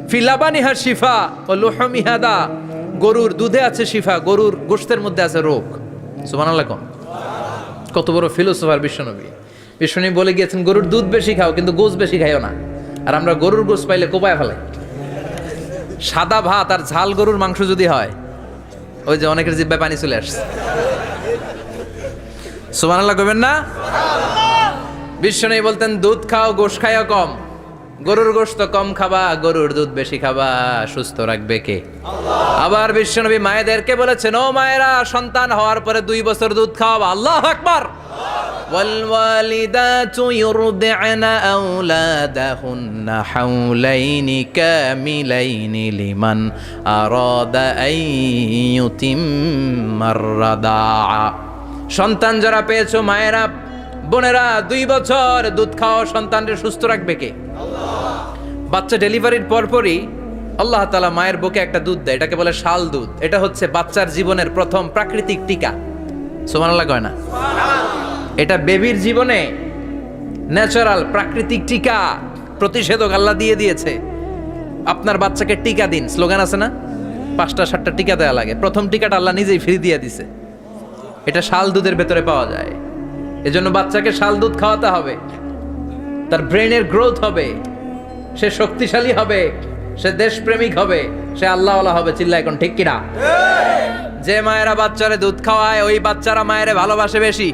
ফি লাবানিহা শিফা ওয়া লুহুমিহা দা, গরুর দুধে আছে শিফা, গরুর গোশতের মধ্যে আছে রোগ। সুবহানাল্লাহ। কত বড় ফিলোসোফার বিশ্বনবী। বিশ্বনবী বলে গিয়েছেন গরুর দুধ বেশি খাও, কিন্তু গোশ বেশি খাইও না। আর আমরা গরুর গোশ পাইলে কোপায় ফেলাই। সাদা ভাত আর ঝাল গরুর মাংস যদি হয়, ওই যে অনেকের জিহ্বায় পানি চলে আসছে। সুবহানাল্লাহ কইবেন না? বিশ্বনবী বলতেন দুধ খাও, গোশ খাইও কম। গরুর গোশত কম খাবা, গরুর দুধ বেশি খাবা। সুস্থ রাখবে কে? আল্লাহ। আবার বিশ্বনবী মায়েদেরকে বলেছেন ও মায়েরা, সন্তান হওয়ার পরে 2 বছর দুধ খাওয়াবা। আল্লাহু আকবার। والوالدات يرضعن أولادهن حولين كاملين لمن أراد أن يتم الرضاعة। সন্তান যারা পেয়েছো মায়েরা বোনেরা 2 বছর দুধ খাও, সন্তানকে সুস্থ রাখবে কে? আল্লাহ। বাচ্চা ডেলিভারির পরপরই আল্লাহ তাআলা মায়ের বুকে একটা দুধ দেয়, এটাকে বলে শাল দুধ। এটা হচ্ছে বাচ্চার জীবনের প্রথম প্রাকৃতিক টিকা। সুবহানাল্লাহ কয় না? এটা বেবির জীবনে ন্যাচারাল প্রাকৃতিক টিকা, প্রতিষেধক আল্লাহ দিয়ে দিয়েছে। আপনার বাচ্চাকে টিকা দিন, স্লোগান আছে না? 5টা-7টা টিকা দেওয়া লাগে, প্রথম টিকাটা আল্লাহ নিজেই ফ্রি দিয়ে দিছে। এটা শাল দুধের ভেতরে পাওয়া যায়। এজন্য বাচ্চাকে শাল দুধ খাওয়াতে হবে। তার ব্রেনের গ্রোথ হবে, সে শক্তিশালী হবে, সে দেশপ্রেমিক হবে, সে আল্লাহওয়ালা হবে। চিল্লা এখন ঠিক কিনা? যে মায়েরা বাচ্চারে দুধ খাওয়ায় ওই বাচ্চারা মায়েরে ভালোবাসে বেশি।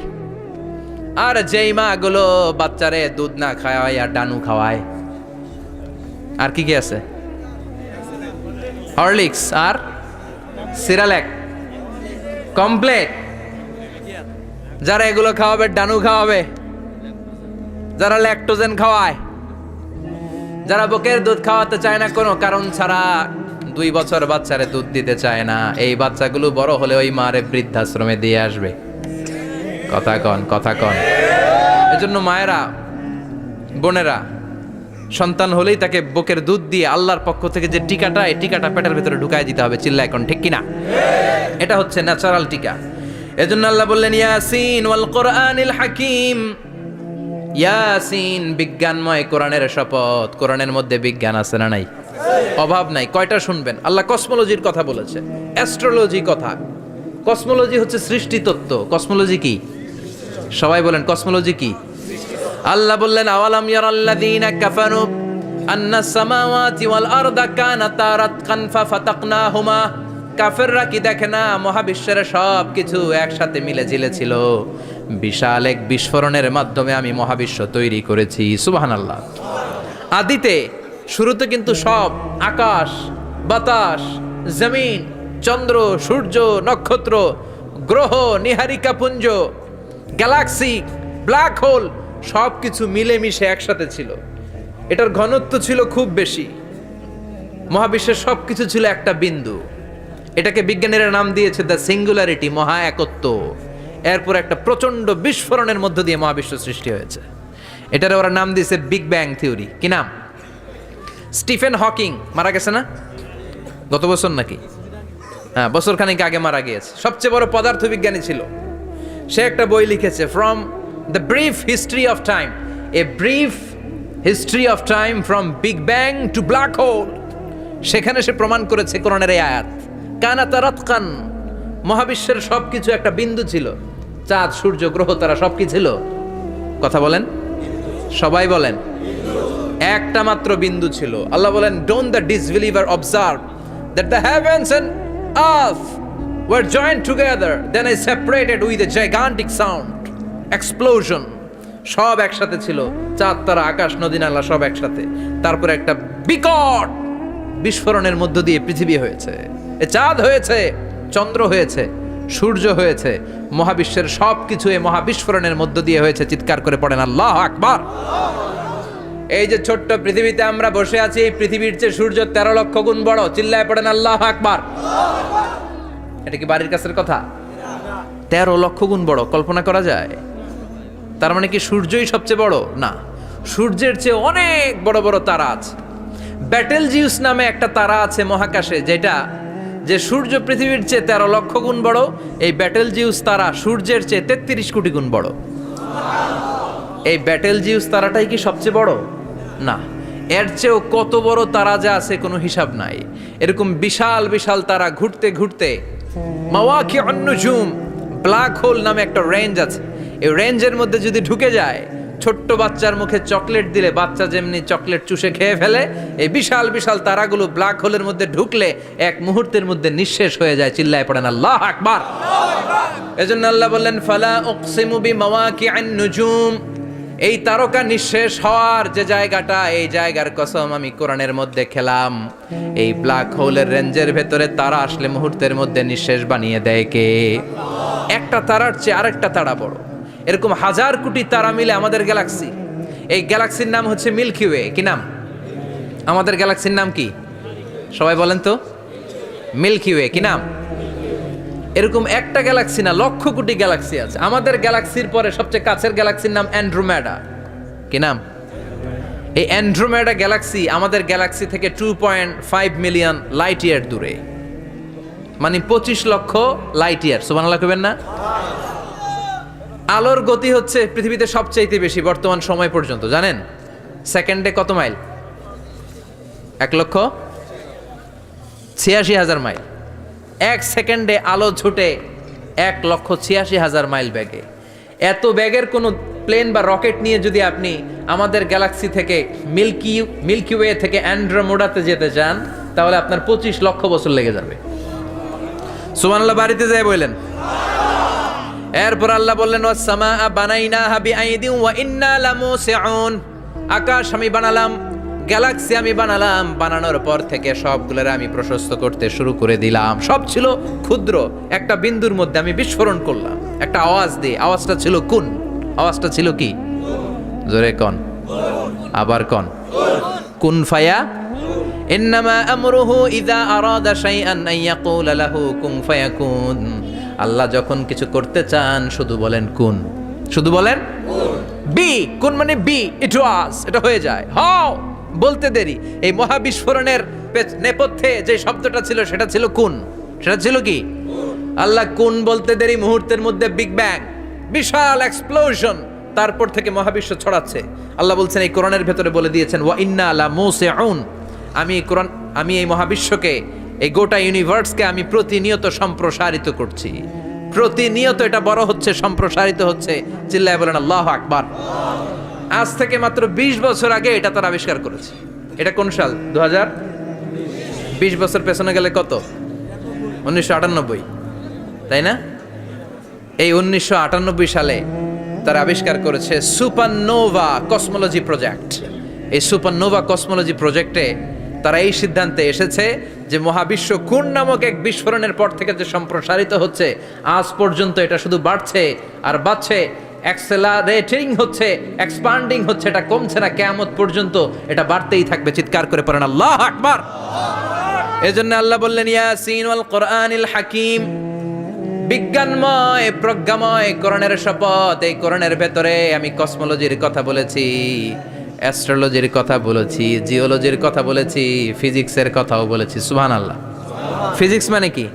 আর যেই মা গুলো বাচ্চারে দুধ না খাওয়ায় আর ডানু খাওয়ায়, আর কি কি আছে, হরলিক্স আর সিরালেক, কমপ্লেট, যারা এগুলো খাওয়াবে ডানু খাওয়াবে, যারা ল্যাকটোজেন খাওয়ায়, যারা বুকের দুধ খাওয়াতে চায় না কোনো কারণ ছাড়া, 2 বছর বাচ্চারে দুধ দিতে চায় না, এই বাচ্চাগুলো বড় হলে ওই মারে বৃদ্ধাশ্রমে দিয়ে আসবে। কথা কন, কথা কন। এজন্য মায়েরা বোনেরা সন্তান হলেই তাকে বুকের দুধ দিয়ে আল্লাহর পক্ষ থেকে যে টিকাটা, এই টিকাটা পেটের ভিতরে ঢুকায় দিতে হবে। চিল্লা এখন ঠিক কিনা? এটা হচ্ছে ন্যাচারাল টিকা। এজন্য আল্লাহ বললেন ইয়াসিন ওয়াল কোরআনিল হাকিম। ইয়াসিন, বিজ্ঞানময় কোরআনের শপথ। কোরআনের মধ্যে বিজ্ঞান আছে না নাই? অভাব নাই। কয়টা শুনবেন? আল্লাহ কসমোলজির কথা বলেছে, অ্যাস্ট্রোলজি কথা। কসমোলজি হচ্ছে সৃষ্টি তত্ত্ব। কসমোলজি কি? সবাই বলেন কসমোলজি কি? আল্লাহ বললেন আওয়ালাম ইয়ারাল্লাযীনা কাফারু আন্নাস সামাওয়াতি ওয়াল আরদা কানাতা রাতকান ফাফাতাকনাহুমা। কাফেররা কি দেখে না মহাবিশ্বের সব কিছু একসাথে মিলে ঝিলে ছিল, বিশাল এক বিস্ফোরণের মাধ্যমে আমি মহাবিশ্ব তৈরি করেছি। সুবহানাল্লাহ। আদিতে শুরুতে কিন্তু সব আকাশ, বাতাস, জমিন, চন্দ্র, সূর্য, নক্ষত্র, গ্রহ, নীহারিকা পুঞ্জ, গ্যালাক্সি, ব্ল্যাক হোল সব কিছু মিলেমিশে একসাথে ছিল। এটার ঘনত্ব ছিল খুব বেশি। মহাবিশ্বের সব কিছু ছিল একটা বিন্দু। এটাকে বিজ্ঞানীরা নাম দিয়েছে দ্য সিঙ্গুলারিটি, মহা একত্ব। এরপর একটা প্রচন্ড বিস্ফোরণের মধ্য দিয়ে মহাবিশ্ব সৃষ্টি হয়েছে। এটার ওরা নাম দিয়েছে বিগ ব্যাং থিওরি। কি নাম? স্টিফেন হকিং মারা গেছে না গত বছর নাকি? হ্যাঁ, বছর খানিক আগে মারা গিয়েছে। সবচেয়ে বড় পদার্থবিজ্ঞানী ছিল। সে একটা বই লিখেছে, from the brief history of time, a brief history of time from big bang two black hole. সেখানে সে প্রমাণ করেছে কোরআনের এই আয়াত, কানাতা রাতকান, মহাবিশ্বের সবকিছু একটা বিন্দু ছিল। চাঁদ, সূর্য, গ্রহ, তারা সব কি ছিল? কথা বলেন, সবাই বলেন। একটা মাত্র বিন্দু ছিল। আল্লাহ বলেন, don't the disbeliever observe that the heavens and earth were joint together then I separated with a gigantic sound explosion. সব একসাথে ছিল, চাঁদ, তারা, আকাশ, নদী, নালা সব একসাথে। তারপরে একটা বিকট বিস্ফোরণের মধ্য দিয়ে পৃথিবী হয়েছে, এ চাঁদ হয়েছে, চন্দ্র হয়েছে, সূর্য হয়েছে, মহাবিশ্বের সব কিছু এই মহাবিস্ফোরণের মধ্য দিয়ে হয়েছে। চিৎকার করে পড়েন আল্লাহু আকবার। এই যে ছোট্ট পৃথিবীতে আমরা বসে আছি, এই পৃথিবীর চেয়ে সূর্য 13 লক্ষ গুণ বড়। চিল্লায় পড়েন আল্লাহু আকবার। এটা কি বাড়ির কাছের কথা? 13 লক্ষ গুণ বড়, কল্পনা করা যায়? তার মানে কি সূর্যই সবচেয়ে বড়? না, সূর্যের চেয়ে অনেক বড় বড় তারা আছে। ব্যাটেল জিউস নামে একটা তারা আছে মহাকাশে, যেটা যে সূর্য পৃথিবীর চেয়ে 13 লক্ষ গুণ বড়। এই ব্যাটেল জিউস তারা সূর্যের চেয়ে 33 কোটি গুণ বড়। এই ব্যাটেল জিউস তারাটাই কি সবচেয়ে বড়? না, এর চেয়েও কত বড় তারা যা আছে কোনো হিসাব নাই। এরকম বিশাল বিশাল তারা ঘুরতে ঘুরতে মাওয়াকিউন নুজুম, ব্ল্যাক হোল নামে একটা রেঞ্জ আছে। এই রেঞ্জের মধ্যে যদি ঢুকে যায়, ছোট্ট বাচ্চার মুখে চকলেট দিলে বাচ্চা যেমনি চকলেট চুষে খেয়ে ফেলে, এই বিশাল বিশাল তারাগুলো ব্ল্যাক হোলের মধ্যে ঢুকলে এক মুহূর্তের মধ্যে নিঃশেষ হয়ে যায়। চিল্লায় পড়েন আল্লাহু আকবার। এজন্য আল্লাহ বললেন, ফালা উকসিমু বিমাওয়াকিউন নুজুম। এই তারকা নিঃশেষ হওয়ার যে জায়গাটা, এই জায়গার কসম আমি কোরআনের মধ্যে খেলাম। এই ব্ল্যাক হোলের রেঞ্জের ভেতরে তারা আসলে মুহূর্তের মধ্যে নিঃশেষ বানিয়ে দেয় কে? একটা তারার চেয়ে আরেকটা তারা বড়। এরকম হাজার কোটি তারা মিলে আমাদের গ্যালাক্সি। এই গ্যালাক্সির নাম হচ্ছে মিল্কি ওয়ে। কি নাম? আমাদের গ্যালাক্সির নাম কি? সবাই বলেন তো। Milky Way. কি নাম? এরকম একটা গ্যালাক্সি না, লক্ষ কোটি গ্যালাক্সি আছে। আমাদের গ্যালাক্সির পরে সবচেয়ে কাছের গ্যালাক্সির নাম অ্যান্ড্রোমেডা। কি নাম? এই অ্যান্ড্রোমেডা গ্যালাক্সি আমাদের গ্যালাক্সি থেকে 2.5 মিলিয়ন লাইট ইয়ার দূরে, মানে 25 লক্ষ লাইট ইয়ার। সুবহানাল্লাহ কইবেন না? আলোর গতি হচ্ছে পৃথিবীতে সবচাইতে বেশি বর্তমান সময় পর্যন্ত, জানেন? সেকেন্ডে কত মাইল? 1,86,000 মাইল। এক সেকেন্ডে আলো ছুটে 1,86,000 মাইল বেগে। এত বেগের কোনো প্লেন বা রকেট নিয়ে যদি আপনি আমাদের গ্যালাক্সি থেকে মিল্কি ওয়ে থেকে অ্যান্ড্রোমেডাতে যেতে চান, তাহলে আপনার 25 লক্ষ বছর লেগে যাবে। সুবহানাল্লাহ বাড়িতে যায় বললেন। এরপর আল্লাহ বললেন, ওয়াস সামাআ বানাইনাহা বিআইদিন ওয়া ইন্না লামুসিউন। আকাশ আমি বানালাম, গ্যালাক্সি আমি বানালাম, বানানোর পর থেকে সবগুলোর আমি প্রশস্ত করতে শুরু করে দিলাম। সব ছিল ক্ষুদ্র, একটা বিন্দুর মধ্যে আমি বিস্ফোরণ করলাম একটা আওয়াজ দিয়ে। আওয়াজটা ছিল কুন। আওয়াজটা ছিল কি? জোরে কন, আবার কন। কুন ফায়া। ইন্নামা আমরুহু ইযা আরাদা শাইআন আন ইয়াকুলা লাহু কুন ফায়াকুন। আল্লাহ যখন কিছু করতে চান শুধু বলেন কুন, শুধু বলেন বি। কুন মানে বি, ইট ওয়াজ, এটা হয়ে যায়। হাও বলতে দেরি। এই মহাবিস্ফোরণের নেপথ্যে যে শব্দটা ছিল সেটা ছিল কুন। সেটা ছিল কি? আল্লাহ কোন বলতে দেরি মুহূর্তের মধ্যে বিগ ব্যাং, বিশাল এক্সপ্লোশন, তারপর থেকে মহাবিশ্ব ছড়াচ্ছে। আল্লাহ বলছেন এই কোরআনের ভেতরে বলে দিয়েছেন ওয়া ইন্না লা মুসিউন, আমি এই মহাবিশ্বকে, এই গোটা ইউনিভার্সকে আমি প্রতিনিয়ত সম্প্রসারিত করছি। প্রতিনিয়ত এটা বড় হচ্ছে, সম্প্রসারিত হচ্ছে। চিল্লায় বলেন আল্লাহু আকবার। আজ থেকে মাত্র 20 বছর আগে এটা তারা আবিষ্কার করেছে। এটা কোন সাল? 2020 বছর পেছনে গেলে কত? 1998, তাই না? এই 1998 সালে তারা আবিষ্কার করেছে সুপারনোভা কসমোলজি প্রজেক্ট। এই সুপারনোভা কসমোলজি প্রজেক্টে তারা এই সিদ্ধান্তে এসেছে যে মহাবিশ্ব কোন নামক এক বিস্ফোরণের পর থেকে যে সম্প্রসারিত হচ্ছে, আজ পর্যন্ত এটা শুধু বাড়ছে আর বাড়ছে, অ্যাক্সেলারেটিং হচ্ছে, এক্সপান্ডিং হচ্ছে, এটা কমছে না। কিয়ামত পর্যন্ত এটা বাড়তেই থাকবে। চিৎকার করে পড়েন আল্লাহু আকবার। এজন্য আল্লাহ বললেন ইয়াসিন ওয়াল কোরআনিল হাকিম, বিজ্ঞানময় প্রজ্ঞাময় কোরআনের শপথ। এই কোরআনের ভেতরে আমি কসমোলজির কথা বলেছি, অ্যাস্ট্রোলজির কথা বলেছি, জিওলজির কথা বলেছি, ফিজিক্সের কথাও বলেছি। সুবহানাল্লাহ। ফিজিক্স মানে কি?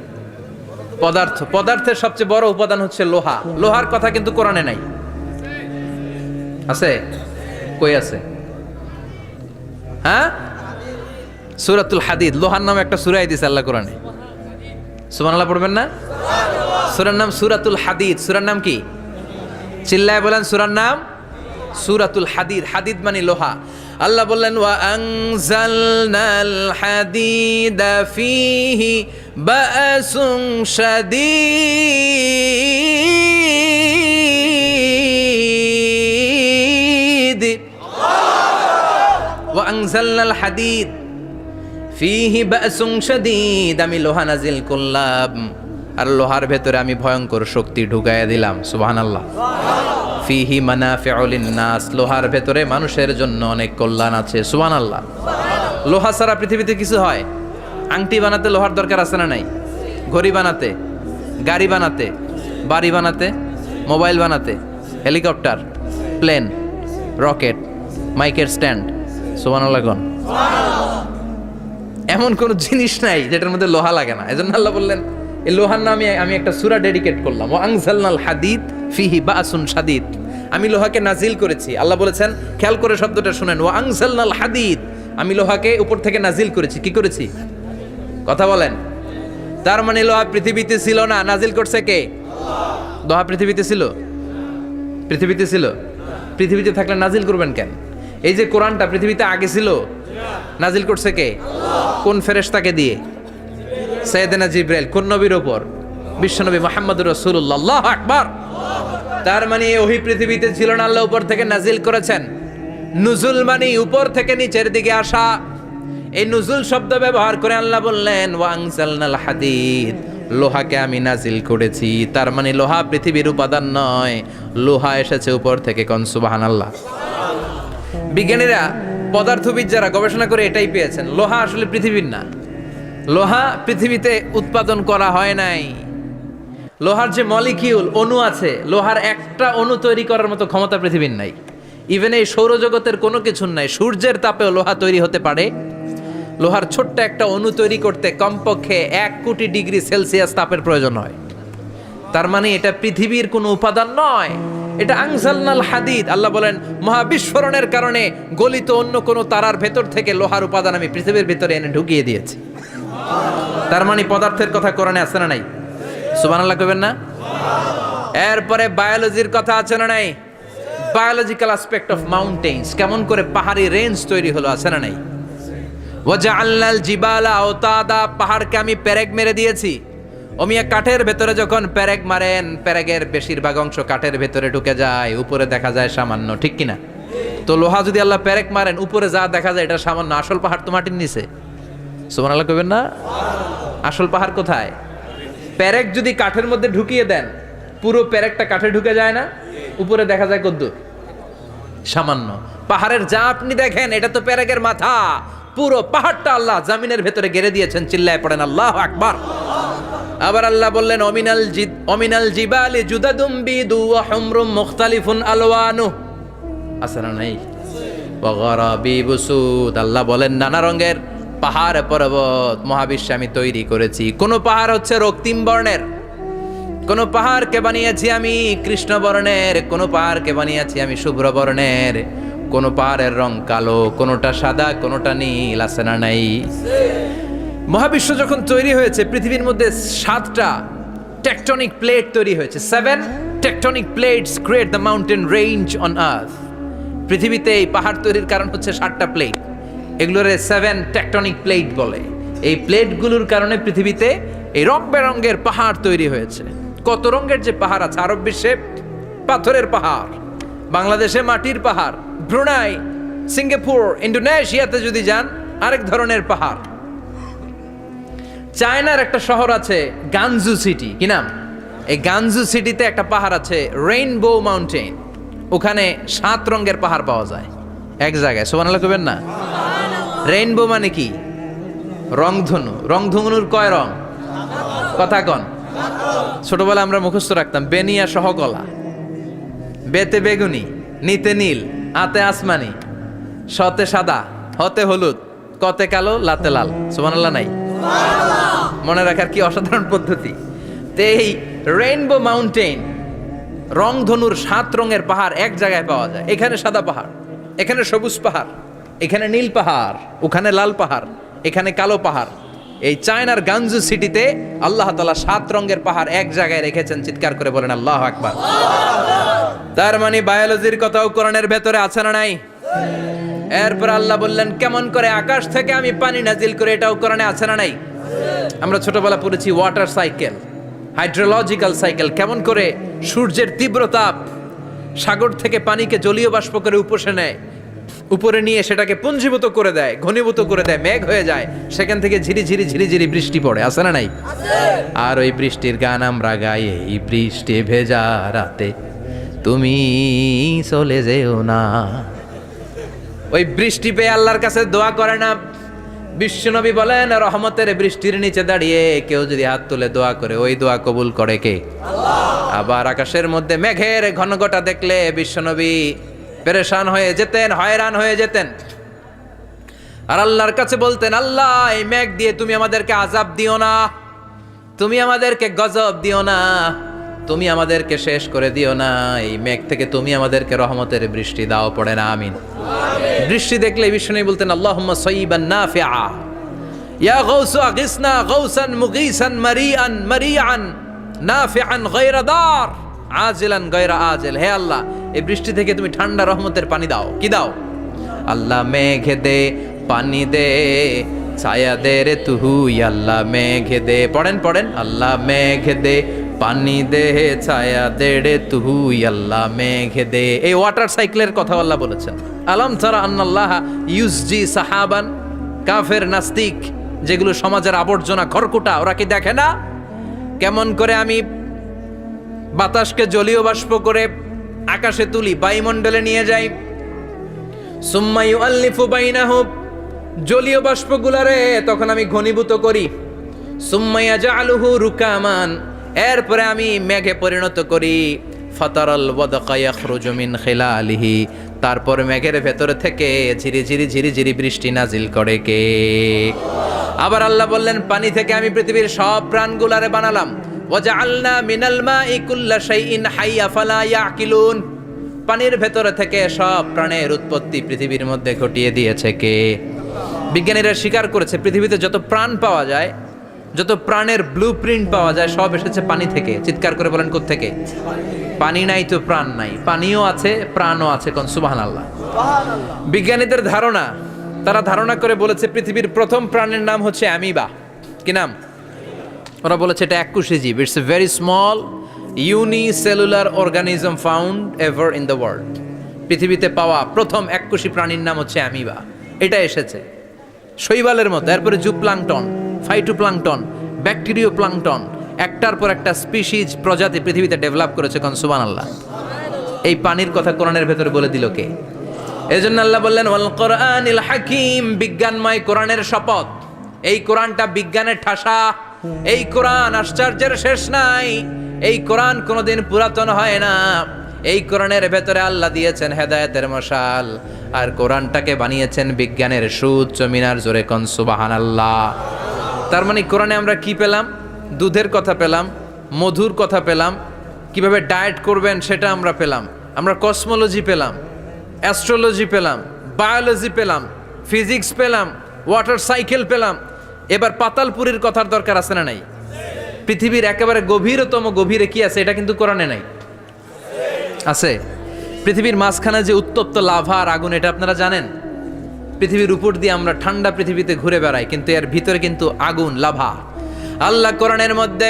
পদার্থ। পদার্থের সবচেয়ে বড় উপাদান হচ্ছে লোহা। লোহার কথা কিন্তু কোরআনে নাই। আছে? কই আছে? হ্যাঁ, সূরাতুল হাদিদ, লোহার নামে একটা সূরা দিয়েছে আল্লাহ কোরআনে। সুবহানাল্লাহ পড়বেন না? সূরার নাম সূরাতুল হাদিদ। সূরার নাম কি? চিল্লায় বলেন সূরার নাম সূরাতুল হাদিদ। হাদিদ মানে লোহা। আল্লাহ বললেন ওয়া আনজালনাল হাদিদা ফীহি বা'সুন শাদীদ। ওয়া আনজালনাল হাদিদ ফীহি বা'সুন শাদীদ, আমি লোহা নাজিল করলাম আর লোহার ভেতরে আমি ভয়ঙ্কর শক্তি ঢুকাইয়া দিলাম। সুবহানাল্লাহ। ফিহি মানাফিউ লিন-নাস, লোহার ভেতরে মানুষের জন্য অনেক কল্যাণ আছে। সুবহানাল্লাহ। লোহা ছাড়া পৃথিবীতে কিছু হয়? আংটি বানাতে লোহার দরকার আছে না নাই? ঘড়ি বানাতে, গাড়ি বানাতে, বাড়ি বানাতে, মোবাইল বানাতে, হেলিকপ্টার, প্লেন, রকেট, মাইকের স্ট্যান্ড। সুবহানাল্লাহ কোন? এমন কোন জিনিস নাই যেটার মধ্যে লোহা লাগে না। এজন্য আল্লাহ বললেন এই লোহার নামে আমি একটা সূরা ডেডিকেট করলাম। ওয়া আনজালনাল হাদিদ ফিহি বা'সুন শাদীদ, আমি লোহাকে নাজিল করেছি। আল্লাহ বলেছেন, খেয়াল করে শব্দটা শুনেন, ওয়া আনজালনাল হাদিদ, আমি লোহাকে উপর থেকে নাজিল করেছি। কি করেছি? কথা বলেন। তার মানে লোহা পৃথিবীতে ছিল না, নাজিল করছে কে? লোহা পৃথিবীতে ছিল? পৃথিবীতে ছিল? পৃথিবীতে থাকলে নাজিল করবেন কেন? এই যে কোরআনটা পৃথিবীতে আগে ছিল, নাজিল করছে কে? কোন ফেরেশতাকে দিয়ে? সাইয়েদনা জিবরাইল। কোন নবীর উপর? বিশ্বনবী মুহাম্মদুর রাসূলুল্লাহ। আল্লাহু আকবার। তার মানে এই ওহী পৃথিবীতে ছিল না, আল্লাহ উপর থেকে নাজিল করেছেন। নুজুল মানে উপর থেকে নিচের দিকে আসা। এই নুজুল শব্দ ব্যবহার করে আল্লাহ বললেন ওয়া আনজালনাল হাদিদ, লোহাকে আমি নাজিল করেছি। তার মানে লোহা পৃথিবীর উপাদান নয়, লোহা এসেছে উপর থেকে। কোন সুবহানাল্লাহ। বিজ্ঞানীরা, পদার্থবিদ যারা গবেষণা করে এটাই পেয়েছেন, লোহা আসলে পৃথিবীর না। লোহা পৃথিবীতে উৎপাদন করা হয় নাই। লোহার যে মলিকিউল, অণু আছে, লোহার একটা অণু তৈরি করার মতো ক্ষমতা পৃথিবীর নাই। ইভেন এই সৌরজগতের কোনো কিছুর নাই। সূর্যের তাপেও লোহা তৈরি হতে পারে। লোহার ছোট্ট একটা অণু তৈরি করতে কমপক্ষে 1 কোটি ডিগ্রি সেলসিয়াস তাপের প্রয়োজন হয়। তার মানে এটা পৃথিবীর কোনো উপাদান নয়, এটা আনজালনাল হাদিদ। আল্লাহ বলেন মহাবিস্ফোরণের কারণে গলিত অন্য কোনো তারার ভেতর থেকে লোহার উপাদান আমি পৃথিবীর ভিতরে এনে ঢুকিয়ে দিয়েছি। তার মানে পদার্থের কথা কোরআনে আছে না নাই? সুবহানাল্লাহ কইবেন না? এরপরে বায়োলজির কথা আছে না নাই? বায়োলজিক্যাল অ্যাসপেক্ট অফ মাউন্টেন্স, কেমন করে পাহাড়ি রেঞ্জ তৈরি হলো, আছে না নাই? ওয়াজআলনাল জিবালা আওতাদা, পাহাড়কে আমি পেরেক মেরে দিয়েছি। ওমিয়া কাঠের ভেতরে যখন পেরেক মারেন, পেরেকের বেশিরভাগ অংশ কাঠের ভেতরে ঢুকে যায়, উপরে দেখা যায় সামান্য, ঠিক কিনা? তো লোহা যদি আল্লাহ পেরেক মারেন, উপরে যা দেখা যায় এটা সামান্য, আসল পাহাড় তো মাটির নিচে। সুবহানাল্লাহ কইবেন না? আসল পাহাড় কোথায়? পেরেক যদি কাঠের মধ্যে ঢুকিয়ে দেন, পুরো পেরেকটা কাঠে ঢুকে যায় না, উপরে দেখা যায় কদ্দুর? সামান্য। পাহাড়ের যা আপনি দেখেন এটা তো পেরেকের মাথা, পুরো পাহাড়টা আল্লাহ জামিনের ভেতরে গেড়ে দিয়েছেন। চিল্লায় পড়েন আল্লাহু আকবার। আবার আল্লাহ বললেন অমিনাল জিবালি জুদাদুম বিদু ওয়া হুমরুম মুখতালিফুন আলওয়ানু, আছে না নাই? ওয়া গারাবিবু সুদ, আল্লাহ বলেন নানা রঙের পাহাড় পর্বত মহাবিশ্বে আমি তৈরি করেছি। কোন পাহাড় হচ্ছে রক্তিম বর্ণের, কোন পাহাড়কে বানিয়েছি আমি কৃষ্ণ বর্ণের, কোন পাহাড়কে বানিয়েছি আমি শুভ্র বর্ণের, কোন পাহাড়ের রং কালো, কোনটা সাদা, কোনটা নীল, আছে না নাই? মহাবিশ্ব যখন তৈরি হয়েছে পৃথিবীর মধ্যে 7টা টেকটনিক প্লেট তৈরি হয়েছে। 7 tectonic plates create the mountain range on earth. পৃথিবীতে এই পাহাড় তৈরির কারণ হচ্ছে 7টা প্লেট, এগুলোরে 7 টেকটনিক প্লেট বলে। এই প্লেটগুলোর কারণে পৃথিবীতে এই রং বেরঙের পাহাড় তৈরি হয়েছে। কত রঙের যে পাহাড় আছে, আরব বিশ্বে পাথরের পাহাড়, বাংলাদেশে মাটির পাহাড়, ব্রুনাই, সিঙ্গাপুর, ইন্দোনেশিয়াতে যদি যান আরেক ধরনের পাহাড়। চায়নার একটা শহর আছে গানজু সিটি, কি নাম? এই গানজু সিটিতে একটা পাহাড় আছে রেইনবো মাউন্টেন, ওখানে 7 রঙের পাহাড় পাওয়া যায় এক জায়গায়। সুবহানাল্লাহ কইবেন না? রেইনবো মানে কি? রংধনু। রংধনুর কয় রং? কথা কন। ছোটবেলা আমরা মুখস্থ রাখতাম বেনিয়া সহ কলা, বেতে বেগুনি, নিতে নীল, আতে আসমানি, শতে সাদা, হতে হলুদ, কতে কালো, লাতে লাল। সুবহানাল্লাহ নাই? মনে রাখার কি অসাধারণ পদ্ধতি। তো এই রেইনবো মাউন্টেন, রংধনুর 7 রঙের পাহাড় এক জায়গায় পাওয়া যায়। এখানে সাদা পাহাড়, এখানে সবুজ পাহাড়, এখানে নীল পাহাড়, ওখানে লাল পাহাড়, এখানে কালো পাহাড়। এই চায়নার গানজু সিটিতে আল্লাহ তাআলা 7 রঙের পাহাড় এক জায়গায় রেখেছেন। চিৎকার করে বলেন আল্লাহু আকবার। তার মানে বায়োলজির কথাও কোরআনের ভেতরে আছে না নাই? এরপর আল্লাহ বললেন কেমন করে আকাশ থেকে আমি পানি নাজিল করে, এটাও কোরআনে আছে না নাই? আমরা ছোটবেলা পড়েছি ওয়াটার সাইকেল, হাইড্রোলজিক্যাল সাইকেল, কেমন করে সূর্যের তীব্র তাপ সাগর থেকে পানিকে জলীয় বাষ্প করে উপসে নেয়, উপরে নিয়ে সেটাকে পুঞ্জীভূত করে দেয়, ঘনীভূত করে দেয়, মেঘ হয়ে যায়, সেখান থেকে ঝিরিঝিরি ঝিরিঝিরি বৃষ্টি পড়ে, আছে না নাই? আর ওই বৃষ্টির গান আমরা গাই, এই বৃষ্টি ভেজা রাতে তুমি চলে যেও না। ওই বৃষ্টি পেয়ে আল্লাহর কাছে দোয়া করে না? বিশ্বনবী বলেন রহমতের বৃষ্টির নিচে দাঁড়িয়ে কেউ যদি হাত তুলে দোয়া করে, ওই দোয়া কবুল করে কে? আবার আকাশের মধ্যে মেঘের ঘনঘটা দেখলে বিশ্বনবী পেরেশান হয়ে যেতেন, হয়রান হয়ে যেতেন, আর আল্লাহর কাছে বলতেন আল্লাহ এই মেঘ দিয়ে তুমি আমাদেরকে আযাব দিও না, তুমি আমাদেরকে গজব দিও না, তুমি আমাদেরকে শেষ করে দিও না, এই মেঘ থেকে তুমি আমাদেরকে রহমতের বৃষ্টি দাও। পড়ে না আমিন। বৃষ্টি দেখলে বিষ্ণু বলতেন আল্লাহুম্মা সাইয়িবান নাফিআ, ইয়া গাউসু আগিসনা গাউসান মুগীসান মারিআন মারিআন নাফিআন গায়রা দার আজিলান গায়রা আজিল। হে আল্লাহ এই বৃষ্টি থেকে তুমি ঠান্ডা রহমতের পানি দাও। কি দাও? আল্লাহ মেঘে দে পানি দে, ছায়া দে রে তুহু, আল্লাহ মেঘে দে। পড়েন পড়েন, আল্লাহ মেঘে দে পানি দে, ছায়া দে রে তুহু, আল্লাহ মেঘে দে। এই ওয়াটার সাইকেলের কথা আল্লাহ বলেছেন। আলম তারা আন্নাল্লাহ ইউসজি সাহাবান, কাফের নাস্তিক যেগুলো সমাজের আবর্জনা খড়কুটা, ওরা কি দেখে না কেমন করে আমি বাতাসকে জলীয় বাষ্প করে আকাশে তুলি, বায়ুমণ্ডলে নিয়ে যাই, সুম্মা ইউআল্লিফু বাইনাহুম, জলীয় বাষ্পগুলারে তখন আমি ঘনীভূত করি, সুম্মা ইয়াজআলুহু রুকামান, এরপরে আমি মেঘে পরিণত করি, ফাতারাল ওয়াদকা ইয়াখরুজু মিন খিলালিহি, তারপর মেঘের ভেতর থেকে ঝিরিঝিরি ঝিরিঝিরি বৃষ্টি নাজিল করে কে? আবার আল্লাহ বললেন পানি থেকে আমি পৃথিবীর সব প্রাণগুলারে বানালাম, ওয়াজআলনা মিনাল মাই কুল্লা শাইইন হাইয়া ফালা ইয়াকিলুন, পানির ভেতর থেকে সব প্রাণের উৎপত্তি পৃথিবীর মধ্যে ঘটিয়ে দিয়েছে কে? বিজ্ঞানীরা স্বীকার করেছে পৃথিবীতে যত প্রাণ পাওয়া যায়, যত প্রাণের ব্লুপ্রিন্ট পাওয়া যায় সব এসেছে পানি থেকে। চিৎকার করে বলেন কোত্থেকে? পানি নাই তো প্রাণ নাই, পানিও আছে প্রাণও আছে। কোন সুবহানাল্লাহ। বিজ্ঞানীদের ধারণা, তারা ধারণা করে বলেছে পৃথিবীর প্রথম প্রাণের নাম হচ্ছে অ্যামিবা। কি নাম? ওরা বলেছে এটা এককোষী জীব, it's a very small unicellular organism found ever in the world. পৃথিবীতে পাওয়া প্রথম এককোষী প্রাণীর নাম হচ্ছে অ্যামিবা। এটা এসেছে শৈবালের মতো, এরপরে জুপ্লাংটন, ফাইটোপ্লাংটন, ব্যাকটেরিও প্লাংটন, একটার পর একটা স্পিসিজ প্রজাতি পৃথিবীতে ডেভেলপ করেছে। কোন সুবহানাল্লাহ। এই পানির কথা কোরআনের ভেতরে বলে দিল কে? এজন্য আল্লাহ বললেন ওয়াল কোরআনিল হাকিম, বিজ্ঞানময় কোরআনের শপথ। এই কোরআনটা বিজ্ঞানের ঠাসা, এই কোরআন আশ্চর্যের শেষ নাই, এই কোরআন কোনোদিন পুরাতন হয় না। এই কোরআনের ভেতরে আল্লাহ দিয়েছেন হেদায়েতের মশাল, আর কোরআনটাকে বানিয়েছেন বিজ্ঞানের সুউচ্চ মিনার। জোরে কোন সুবহানাল্লাহ। তার মানে কোরআনে আমরা কি পেলাম? দুধের কথা পেলাম, মধুর কথা পেলাম, কিভাবে ডায়েট করবেন সেটা আমরা পেলাম, আমরা কসমোলজি পেলাম, অ্যাস্ট্রোলজি পেলাম, বায়োলজি পেলাম, ফিজিক্স পেলাম, ওয়াটার সাইকেল পেলাম। এবার পাতালপুরীর কথার দরকার আছে না নাই? পৃথিবীর একেবারে গভীরতম গভীরে কি আছে এটা কিন্তু কোরআনে নাই, আছে। পৃথিবীর মাঝখানে যে উত্তপ্ত লাভা আর আগুন, এটা আপনারা জানেন? পৃথিবীর উপর দিয়ে আমরা ঠান্ডা পৃথিবীতে ঘুরে বেড়াই, কিন্তু এর ভিতরে কিন্তু আগুন, লাভা। আল্লাহ কোরআনের মধ্যে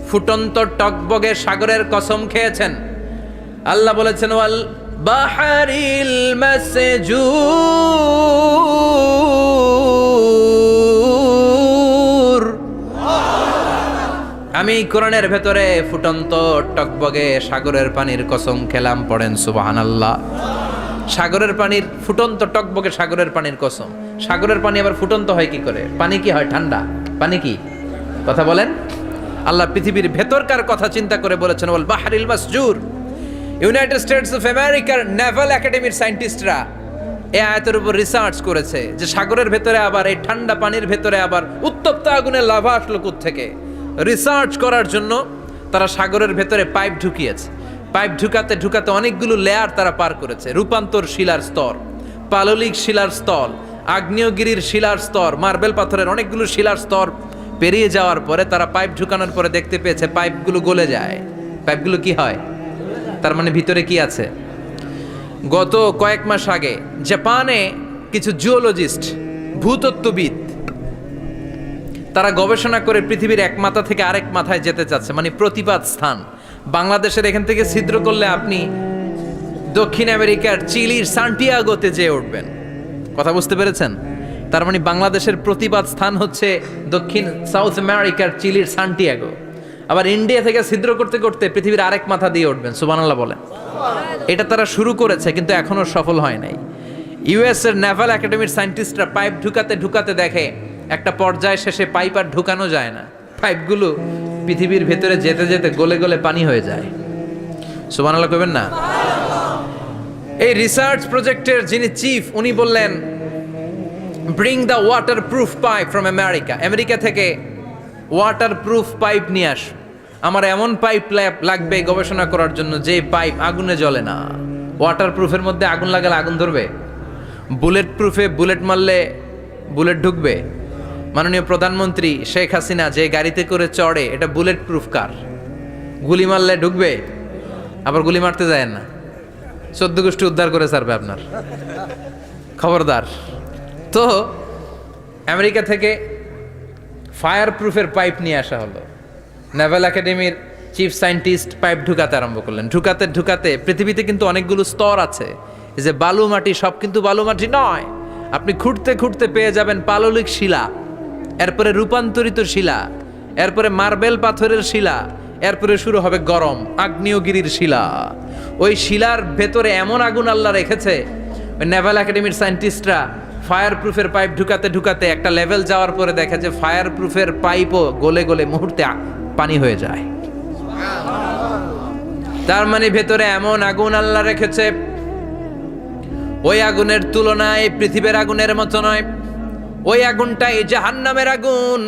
ফুটন্ত টকবগে সাগরের কসম খেয়েছেন। আল্লাহ বলেছেন ওয়াল বাহারিল মাসজুর, আমি কোরআনের ভেতরে ফুটন্ত টকবগে সাগরের পানির কসম খেলাম। পড়েন সুবহানাল্লাহ। সাগরের পানির ফুটন্ত টকবগে সাগরের পানির কসম। সাগরের পানি আবার ফুটন্ত হয় কি করে? পানি কি হয়? ঠান্ডা। পানি কি? কথা বলেন। আল্লাহ পৃথিবীর ভেতরকার কথা চিন্তা করে বলেছেন ওয়াল বাহরিল মাসজুর। ইউনাইটেড স্টেটস অফ আমেরিকার নেভাল একাডেমির সায়েন্টিস্টরা এই আয়াতের উপর রিসার্চ করেছে যে সাগরের ভেতরে আবার এই ঠান্ডা পানির ভেতরে আবার উত্তপ্ত আগুনের লাভা আসলো কোত্থেকে। রিসার্চ করার জন্য তারা সাগরের ভেতরে পাইপ ঢুকিয়েছে। পাইপ ঢুকাতে ঢুকাতে অনেকগুলো লেয়ার তারা পার করেছে। রূপান্তর শিলার স্তর, পাললিক শিলার স্তর, আগ্নেয়গিরির শিলার স্তর, মার্বেল পাথরের অনেকগুলো শিলার স্তর পেরিয়ে যাওয়ার পরে তারা পাইপ ঢুকানোর পরে দেখতে পেয়েছে পাইপগুলো গলে যায়। পাইপগুলো কি হয়? তার মানে ভিতরে কি আছে? গত কয়েক মাস আগে জাপানে কিছু জিওলজিস্ট, ভূতত্ত্ববিদ, তারা গবেষণা করে পৃথিবীর এক মাথা থেকে আরেক মাথায় যেতে চাচ্ছে, মানে প্রতিপাদ স্থান। বাংলাদেশের এখান থেকে ছিদ্র করলে আপনি দক্ষিণ আমেরিকার চিলির সান্টিয়াগোতে যেয়ে উঠবেন। কথা বুঝতে পেরেছেন? তার মানে বাংলাদেশের প্রতিপাদ স্থান হচ্ছে দক্ষিণ সাউথ আমেরিকার চিলির সান্টিয়াগো। আবার ইন্ডিয়া থেকে ছিদ্র করতে করতে পৃথিবীর আরেক মাথা দিয়ে উঠবেন। সুবহানাল্লাহ বলেন। এটা তারা শুরু করেছে কিন্তু এখনো সফল হয় নাই। ইউএস এর নেভাল একাডেমির সায়েন্টিস্টরা পাইপ ঢুকাতে ঢুকাতে দেখে একটা পর্যায় শেষে পাইপ আর ঢুকানো যায় না। পাইপগুলো পৃথিবীর ভেতরে যেতে যেতে গলে গলে পানি হয়ে যায়। সুবহানাল্লাহ কইবেন না? এই রিসার্চ প্রজেক্টের যিনি চিফ, উনি বললেন bring the water proof pipe from America. America থেকে ওয়াটার প্রুফ পাইপ নিয়ে আস। আমার এমন পাইপ লাগবে গবেষণা করার জন্য যে পাইপ আগুনে জ্বলে না। ওয়াটার প্রুফের মধ্যে আগুন লাগালে আগুন ধরবে? বুলেট প্রুফে বুলেট মারলে বুলেট ঢুকবে? মাননীয় প্রধানমন্ত্রী শেখ হাসিনা যে গাড়িতে করে চড়ে, এটা বুলেট প্রুফ কার? গুলি মারলে ঢুকবে? আবার গুলি মারতে যায় না, 14 গোষ্ঠী উদ্ধার করে ছাড়বে আপনার, খবরদার। তো আমেরিকা থেকে ফায়ার প্রুফের পাইপ নিয়ে আসা হলো। নেভাল একাডেমির চিফ সায়েন্টিস্ট পাইপ ঢুকাতে আরম্ভ করলেন। ঢুকাতে ঢুকাতে পৃথিবীতে কিন্তু অনেকগুলো স্তর আছে। এই যে বালু মাটি, সব কিন্তু বালু মাটি নয়। আপনি খুঁড়তে খুঁড়তে পেয়ে যাবেন পাললিক শিলা, এরপরে রূপান্তরিত শিলা, এরপরে মার্বেল পাথরের শিলা, এরপরে শুরু হবে গরম আগ্নেয়গিরির শিলা। ওই শিলার ভেতরে এমন আগুন আল্লাহ রেখেছে, ওই নেভাল একাডেমির সায়েন্টিস্টরা ফায়ার প্রুফের পাইপ ঢুকাতে ঢুকাতে একটা লেভেল যাওয়ার পরে দেখে যে ফায়ার প্রুফের পাইপও গলে গলে মুহূর্তে পানি হয়ে যায়। তার মানে ভেতরে এমন আগুন আল্লাহ রেখেছে, ওই আগুনের তুলনায় পৃথিবীর আগুনের মতো নয়। ওই আগুনটাই জাহান্নামের আগুন।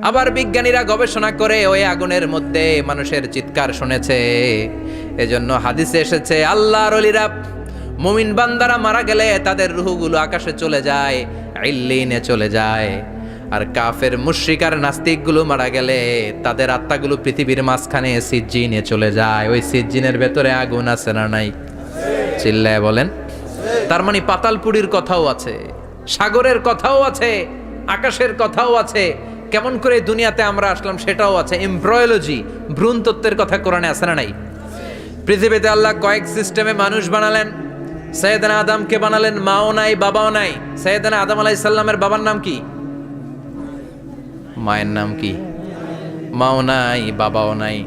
আবার বিজ্ঞানীরা গবেষণা করে ওই আগুনের মধ্যে মানুষের চিৎকার শুনেছে। এজন্য হাদিসে এসেছে আল্লাহর ওলিরা, মুমিন বান্দারা মারা গেলে তাদের রূহগুলো আকাশে চলে যায়, ইল্লিনে চলে যায়। আর কাফের মুশরিক আর নাস্তিকগুলো মারা গেলে তাদের আত্মাগুলো পৃথিবীর মাঝখানে সিজ্জিনে চলে যায়। ওই সিজ্জিনের ভেতরে আগুন আছে না নাই? চিল্লায় বলেন। তার মানে পাতালপুরীর কথাও আছে, সাগরের কথাও আছে, আকাশের কথাও আছে। কেমন করে দুনিয়াতে আমরা আসলাম সেটাও আছে। এমব্রয়োলজি, ভ্রূণ তত্ত্বের কথা কোরআনে আছে না নাই? পৃথিবীতে আল্লাহ কয়েক সিস্টেমে মানুষ বানালেন। সৈয়দনা আদমকে বানালেন, মাও নাই বাবাও নাই। সৈয়দনা আদম আলাইহিস সালামের বাবার নাম কি? মায়ের নাম কি? মাও নাই বাবাও নাই।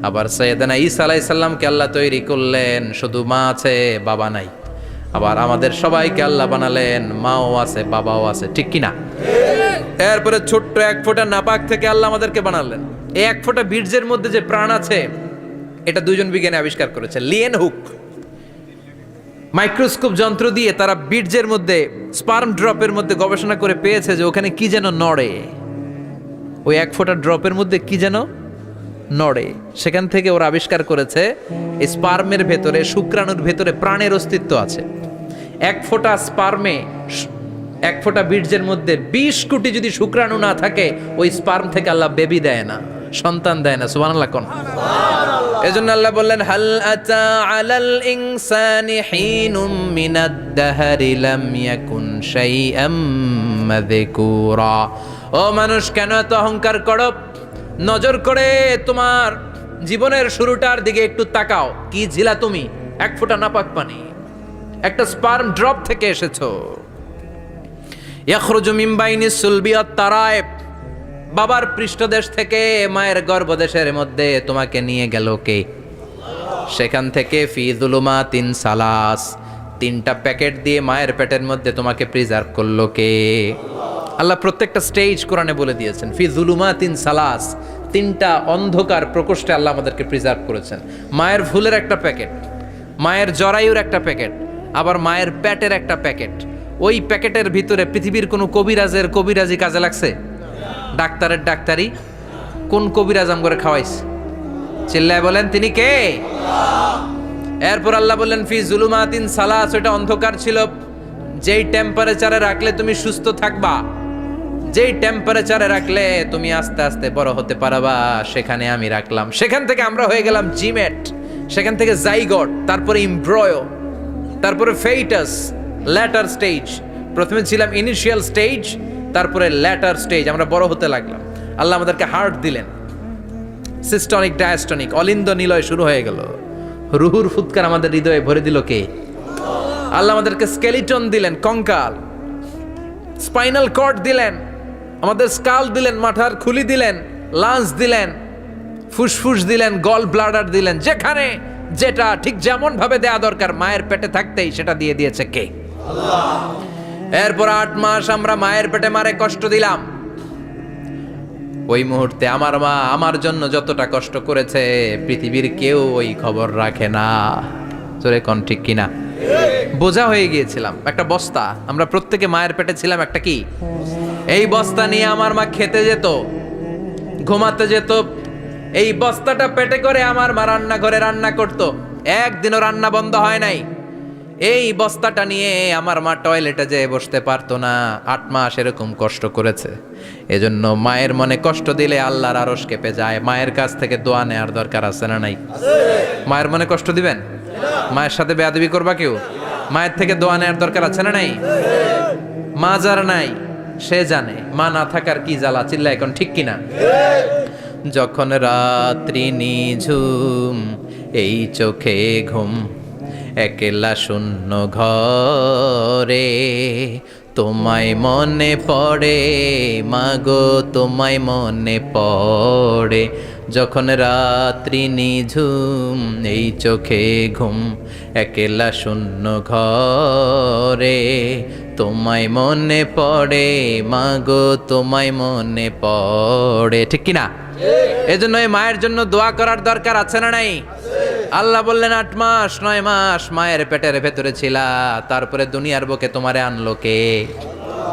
আবার সৈয়দনা ঈসা আলাইহিস সালামকে আল্লাহ তৈরি করলেন, শুধু মা আছে বাবা নাই। আবার আমাদের সবাইকে আল্লাহ বানালেন, মাও আছে বাবাও আছে, ঠিক কি না? এরপরে ছোট্ট এক ফোঁটা নাপাক থেকে আল্লাহ আমাদেরকে বানালেন। এই এক ফোঁটা বীর্যের মধ্যে যে প্রাণ আছে, এটা দুজন বিজ্ঞানী আবিষ্কার করেছে। লিয়েন হুক মাইক্রোস্কোপ যন্ত্র দিয়ে তারা বীর্যের মধ্যে, স্পার্ম ড্রপের মধ্যে গবেষণা করে পেয়েছে যে ওখানে কি যেন নড়ে। ওই এক ফোঁটা ড্রপের মধ্যে কি যেন নড়ে। সেখান থেকে ওরা আবিষ্কার করেছে স্পার্মের ভেতরে, শুক্রাণুর ভেতরে প্রাণের অস্তিত্ব আছে। এক ফোঁটা স্পার্মে, এক ফোঁটা বীর্যের মধ্যে 20 কোটি যদি শুক্রাণু না থাকে, ওই স্পার্ম থেকে আল্লাহ বেবি দেয় না, সন্তান দেয় না। সুবহানাল্লাহ কোন? এজন্য আল্লাহ বললেন, হাল আতা আলাল ইনসানি হিনুম মিনাদ দাহরি লাম ইয়াকুন শাইআম মাযকুরা। ও মানুষ, কেন এত অহংকার করো? নজর করে তোমার জীবনের শুরুটার দিকে একটু তাকাও। কি ছিলা তুমি? এক ফোঁটা নাপাক পানি, একটা স্পার্ম ড্রপ থেকে এসেছো। ইয়াখরুজু মিন বাইনিস সুলবি ওয়াত তারায়েব, বাবার পৃষ্ঠদেশ থেকে মায়ের গর্ভদেশের মধ্যে তোমাকে নিয়ে গেল কে? সেখান থেকে ফি যুলুমাতিন সালাস, 3টা প্যাকেট দিয়ে মায়ের পেটের মধ্যে তোমাকে প্রিজার্ভ করলো কে? আল্লাহ প্রত্যেকটা স্টেজ কোরআনে বলে দিয়েছেন। ফি যুলুমাতিন সালাস, 3টা অন্ধকার প্রকোষ্ঠে আল্লাহ আমাদেরকে প্রিজার্ভ করেছেন। মায়ের ভুলের একটা প্যাকেট, মায়ের জরায়ুর একটা প্যাকেট, আবার মায়ের পেটের একটা প্যাকেট। ওই প্যাকেটের ভিতরে পৃথিবীর কোনো কবিরাজের কবিরাজি কাজে লাগছে? ডাক্তারের ডাক্তারি? কোন কবিরাজ আম করে খাওয়াইছে? চিল্লায় বলেন তিনি কে? এরপর আল্লাহ বললেন ফি যুলুমাতিন সালাস, ওটা অন্ধকার ছিল। যেই টেম্পারেচারে রাখলে তুমি সুস্থ থাকবা, যেই টেম্পারেচারে রাখলে তুমি আস্তে আস্তে বড় হতে পারবা, সেখানে আমি রাখলাম। সেখান থেকে আমরা হয়ে গেলাম জিমেট, সেখান থেকে জাইগট, তারপরে ইমব্রয়ো, তারপরে ফেইটাস, ল্যাটার স্টেজ। প্রথমে ছিলাম ইনিশিয়াল স্টেজ, তারপরে ল্যাটার স্টেজ, আমরা বড় হতে লাগলাম। আল্লাহ আমাদেরকে হার্ট দিলেন, সিস্টনিক, ডায়াস্টনিক, অলিন্দ নিলয় শুরু হয়ে গেল। রুহুর ফুৎকার আমাদের হৃদয়ে ভরে দিল কে? আল্লাহ আমাদেরকে স্কেলিটন দিলেন, কঙ্কাল, স্পাইনাল কর্ড দিলেন, আমাদের স্কাল দিলেন, মাথার খুলি দিলেন, লাঞ্চ দিলেন, ফুসফুস দিলেন, গল ব্লাডার দিলেন। যেখানে যেটা ঠিক যেমন ভাবে দেয়া দরকার মায়ের পেটে থাকতেই সেটা দিয়ে দিয়েছে কে? আল্লাহ। এরপর 8 মাস আমরা মায়ের পেটে মারে কষ্ট দিলাম। ওই মুহূর্তে আমার মা আমার জন্য যতটা কষ্ট করেছে পৃথিবীর কেউ ওই খবর রাখে না। জোরে কোন ঠিক কিনা? বোঝা হয়ে গিয়েছিলাম, একটা বস্তা। আমরা প্রত্যেকে মায়ের পেটে ছিলাম একটা কি? এই বস্তা নিয়ে আমার মা খেতে যেত, ঘুমাতে যেত। এই বস্তাটা পেটে করে আমার মা রান্নাঘরে রান্না করত। একদিনও রান্না বন্ধ হয় নাই। এই বস্তাটা নিয়ে আমার মা টয়লেটে যেয়ে বসতে পারতো না। 8 মাস এরকম কষ্ট করেছে। এজন্য মায়ের মনে কষ্ট দিলে আল্লাহর আরশ কেঁপে যায়। মায়ের কাছ থেকে দোয়া নেওয়ার দরকার আছে না নাই? মায়ের মনে কষ্ট দিবেন? মায়ের সাথে বেয়াদবি করবা কেউ? মায়ের থেকে দোয়া নেওয়ার দরকার আছে না নাই? মা যার নাই সে জানে মা না থাকার কি জ্বালা। চিল্লা এখন ঠিক কিনা? যখন রাত্রি নিঝুম, এই চোখে ঘুম, একলা শূন্য ঘরে, তোমায় মনে পড়ে মাগো, তোমায় মনে পড়ে। যখন রাত্রি নিঝুম, এই চোখে ঘুম, একলা শূন্য ঘরে, তোমায় মনে পড়ে মাগো, তোমায় মনে পড়ে। ঠিক কিনা? এজন্য এই মায়ের জন্য দোয়া করার দরকার আছে না নাই? আল্লাহ বললেন 8 মাস 9 মাস মায়ের পেটের ভেতরে ছিলা, তারপরে দুনিয়ার বুকে তোমারে আনলো কে?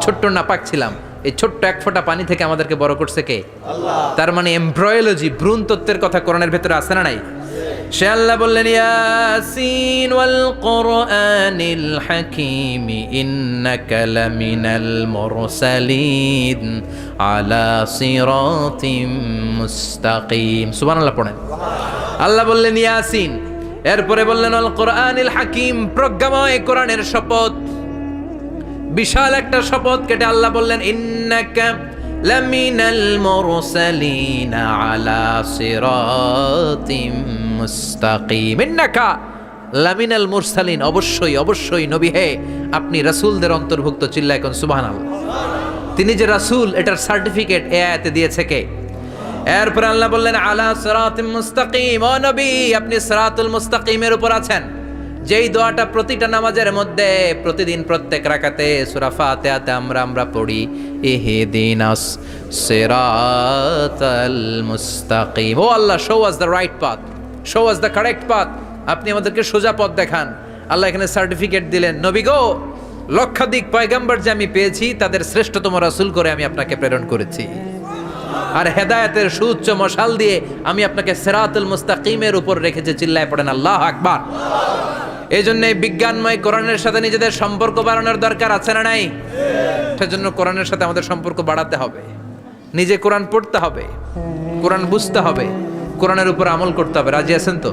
ছোট্ট নাপাক ছিলাম, এই ছোট্ট এক ফোঁটা পানি থেকে আমাদেরকে বড় করছে কে? আল্লাহ। তার মানে এমব্রয়োলজি, ভ্রূণ তত্ত্বের কথা কোরআনের ভেতরে আছে না নাই? সে আল্লাহ বললেন ইয়াসিন ওয়াল কোরআনিল হাকীম ইন্নাকা লামিনাল মুরসালিন আলা সিরাতিম মুস্তাকিম। সুবহানাল্লাহ পড়েন। আল্লাহ বললেন ইয়াসিন, এরপরে বললেন আল কোরআনিল হাকীম, প্রজ্ঞাময় কোরআনের শপথ। বিশাল একটা শপথ কেটে আল্লাহ বললেন ইন্নাকা লামিনাল মুরসালিন আলা সিরাতিম মুস্তাকিম। ইন্নাকা লামিনাল মুরসালিন, অবশ্যই অবশ্যই নবী হে আপনি রাসূলদের অন্তর্ভুক্ত। চিল্লা এখন সুবহানাল্লাহ। তিনি যে রাসূল এটার সার্টিফিকেট এই আয়াতে দিয়েছে কে? এরপর আল্লাহ বললেন আলা সিরাতিম মুস্তাকিম, ও নবী আপনি সিরাতুল মুস্তাকিমের উপর আছেন। যেই দোয়াটা প্রতিটা নামাজের মধ্যে প্রতিদিন প্রত্যেক রাকাতে সূরা ফাতিহাতে আমরা পড়ি, ইহদিনাস সিরাতাল মুস্তাকিম। ও Allah, show us the right path, show us the correct path. আপনি আমাদেরকে সোজা পথ দেখান। আল্লাহ এখানে সার্টিফিকেট দিলেন, নবী গো লক্ষাধিক পয়গম্বর যে আমি পেয়েছি তাদের শ্রেষ্ঠতম রাসূল করে আমি আপনাকে প্রেরণ করেছি। আর হেদায়েতের সুউচ্চ মশাল দিয়ে আমি আপনাকে সিরাতুল মুস্তাকিমের উপর রেখেছি। চিল্লায় পড়েন আল্লাহু আকবার। এই জন্য এই বিজ্ঞানময় কোরআনের সাথে নিজেদের সম্পর্ক বাড়ানোর দরকার আছে না নাই? সেজন্য কোরআনের সাথে আমাদের সম্পর্ক বাড়াতে হবে, নিজে কোরআন পড়তে হবে, কোরআন বুঝতে হবে, কোরআনের উপর আমল করতে হবে। রাজি আছেন তো?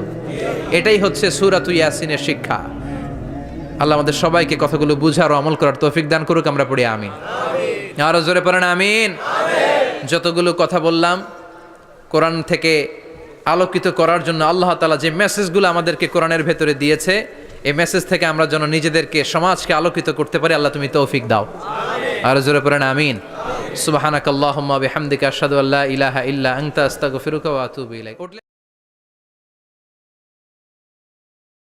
এটাই হচ্ছে সূরাতুল ইয়াসিনের শিক্ষা। আল্লাহ আমাদের সবাইকে কথাগুলো বুঝার ও আমল করার তৌফিক দান করুক। আমরা পড়ি আমিন। আরো জোরে পড়েন আমিন। যতগুলো কথা বললাম কোরআন থেকে আলোকিত করার জন্য আল্লাহ তাআলা যে মেসেজগুলো আমাদেরকে কোরআনের ভেতরে দিয়েছে, এই মেসেজ থেকে আমরা যেন নিজেদেরকে, সমাজকে আলোকিত করতে পারি। আল্লাহ তুমি তৌফিক দাও। আরো জোরে পড়েন আমিন। সুবহানাকাল্লাহুম্মা বিহামদিকা আশহাদু আল্লা ইলাহা ইল্লা আনতা আস্তাগফিরুকা ওয়া আতুবু ইলাইক।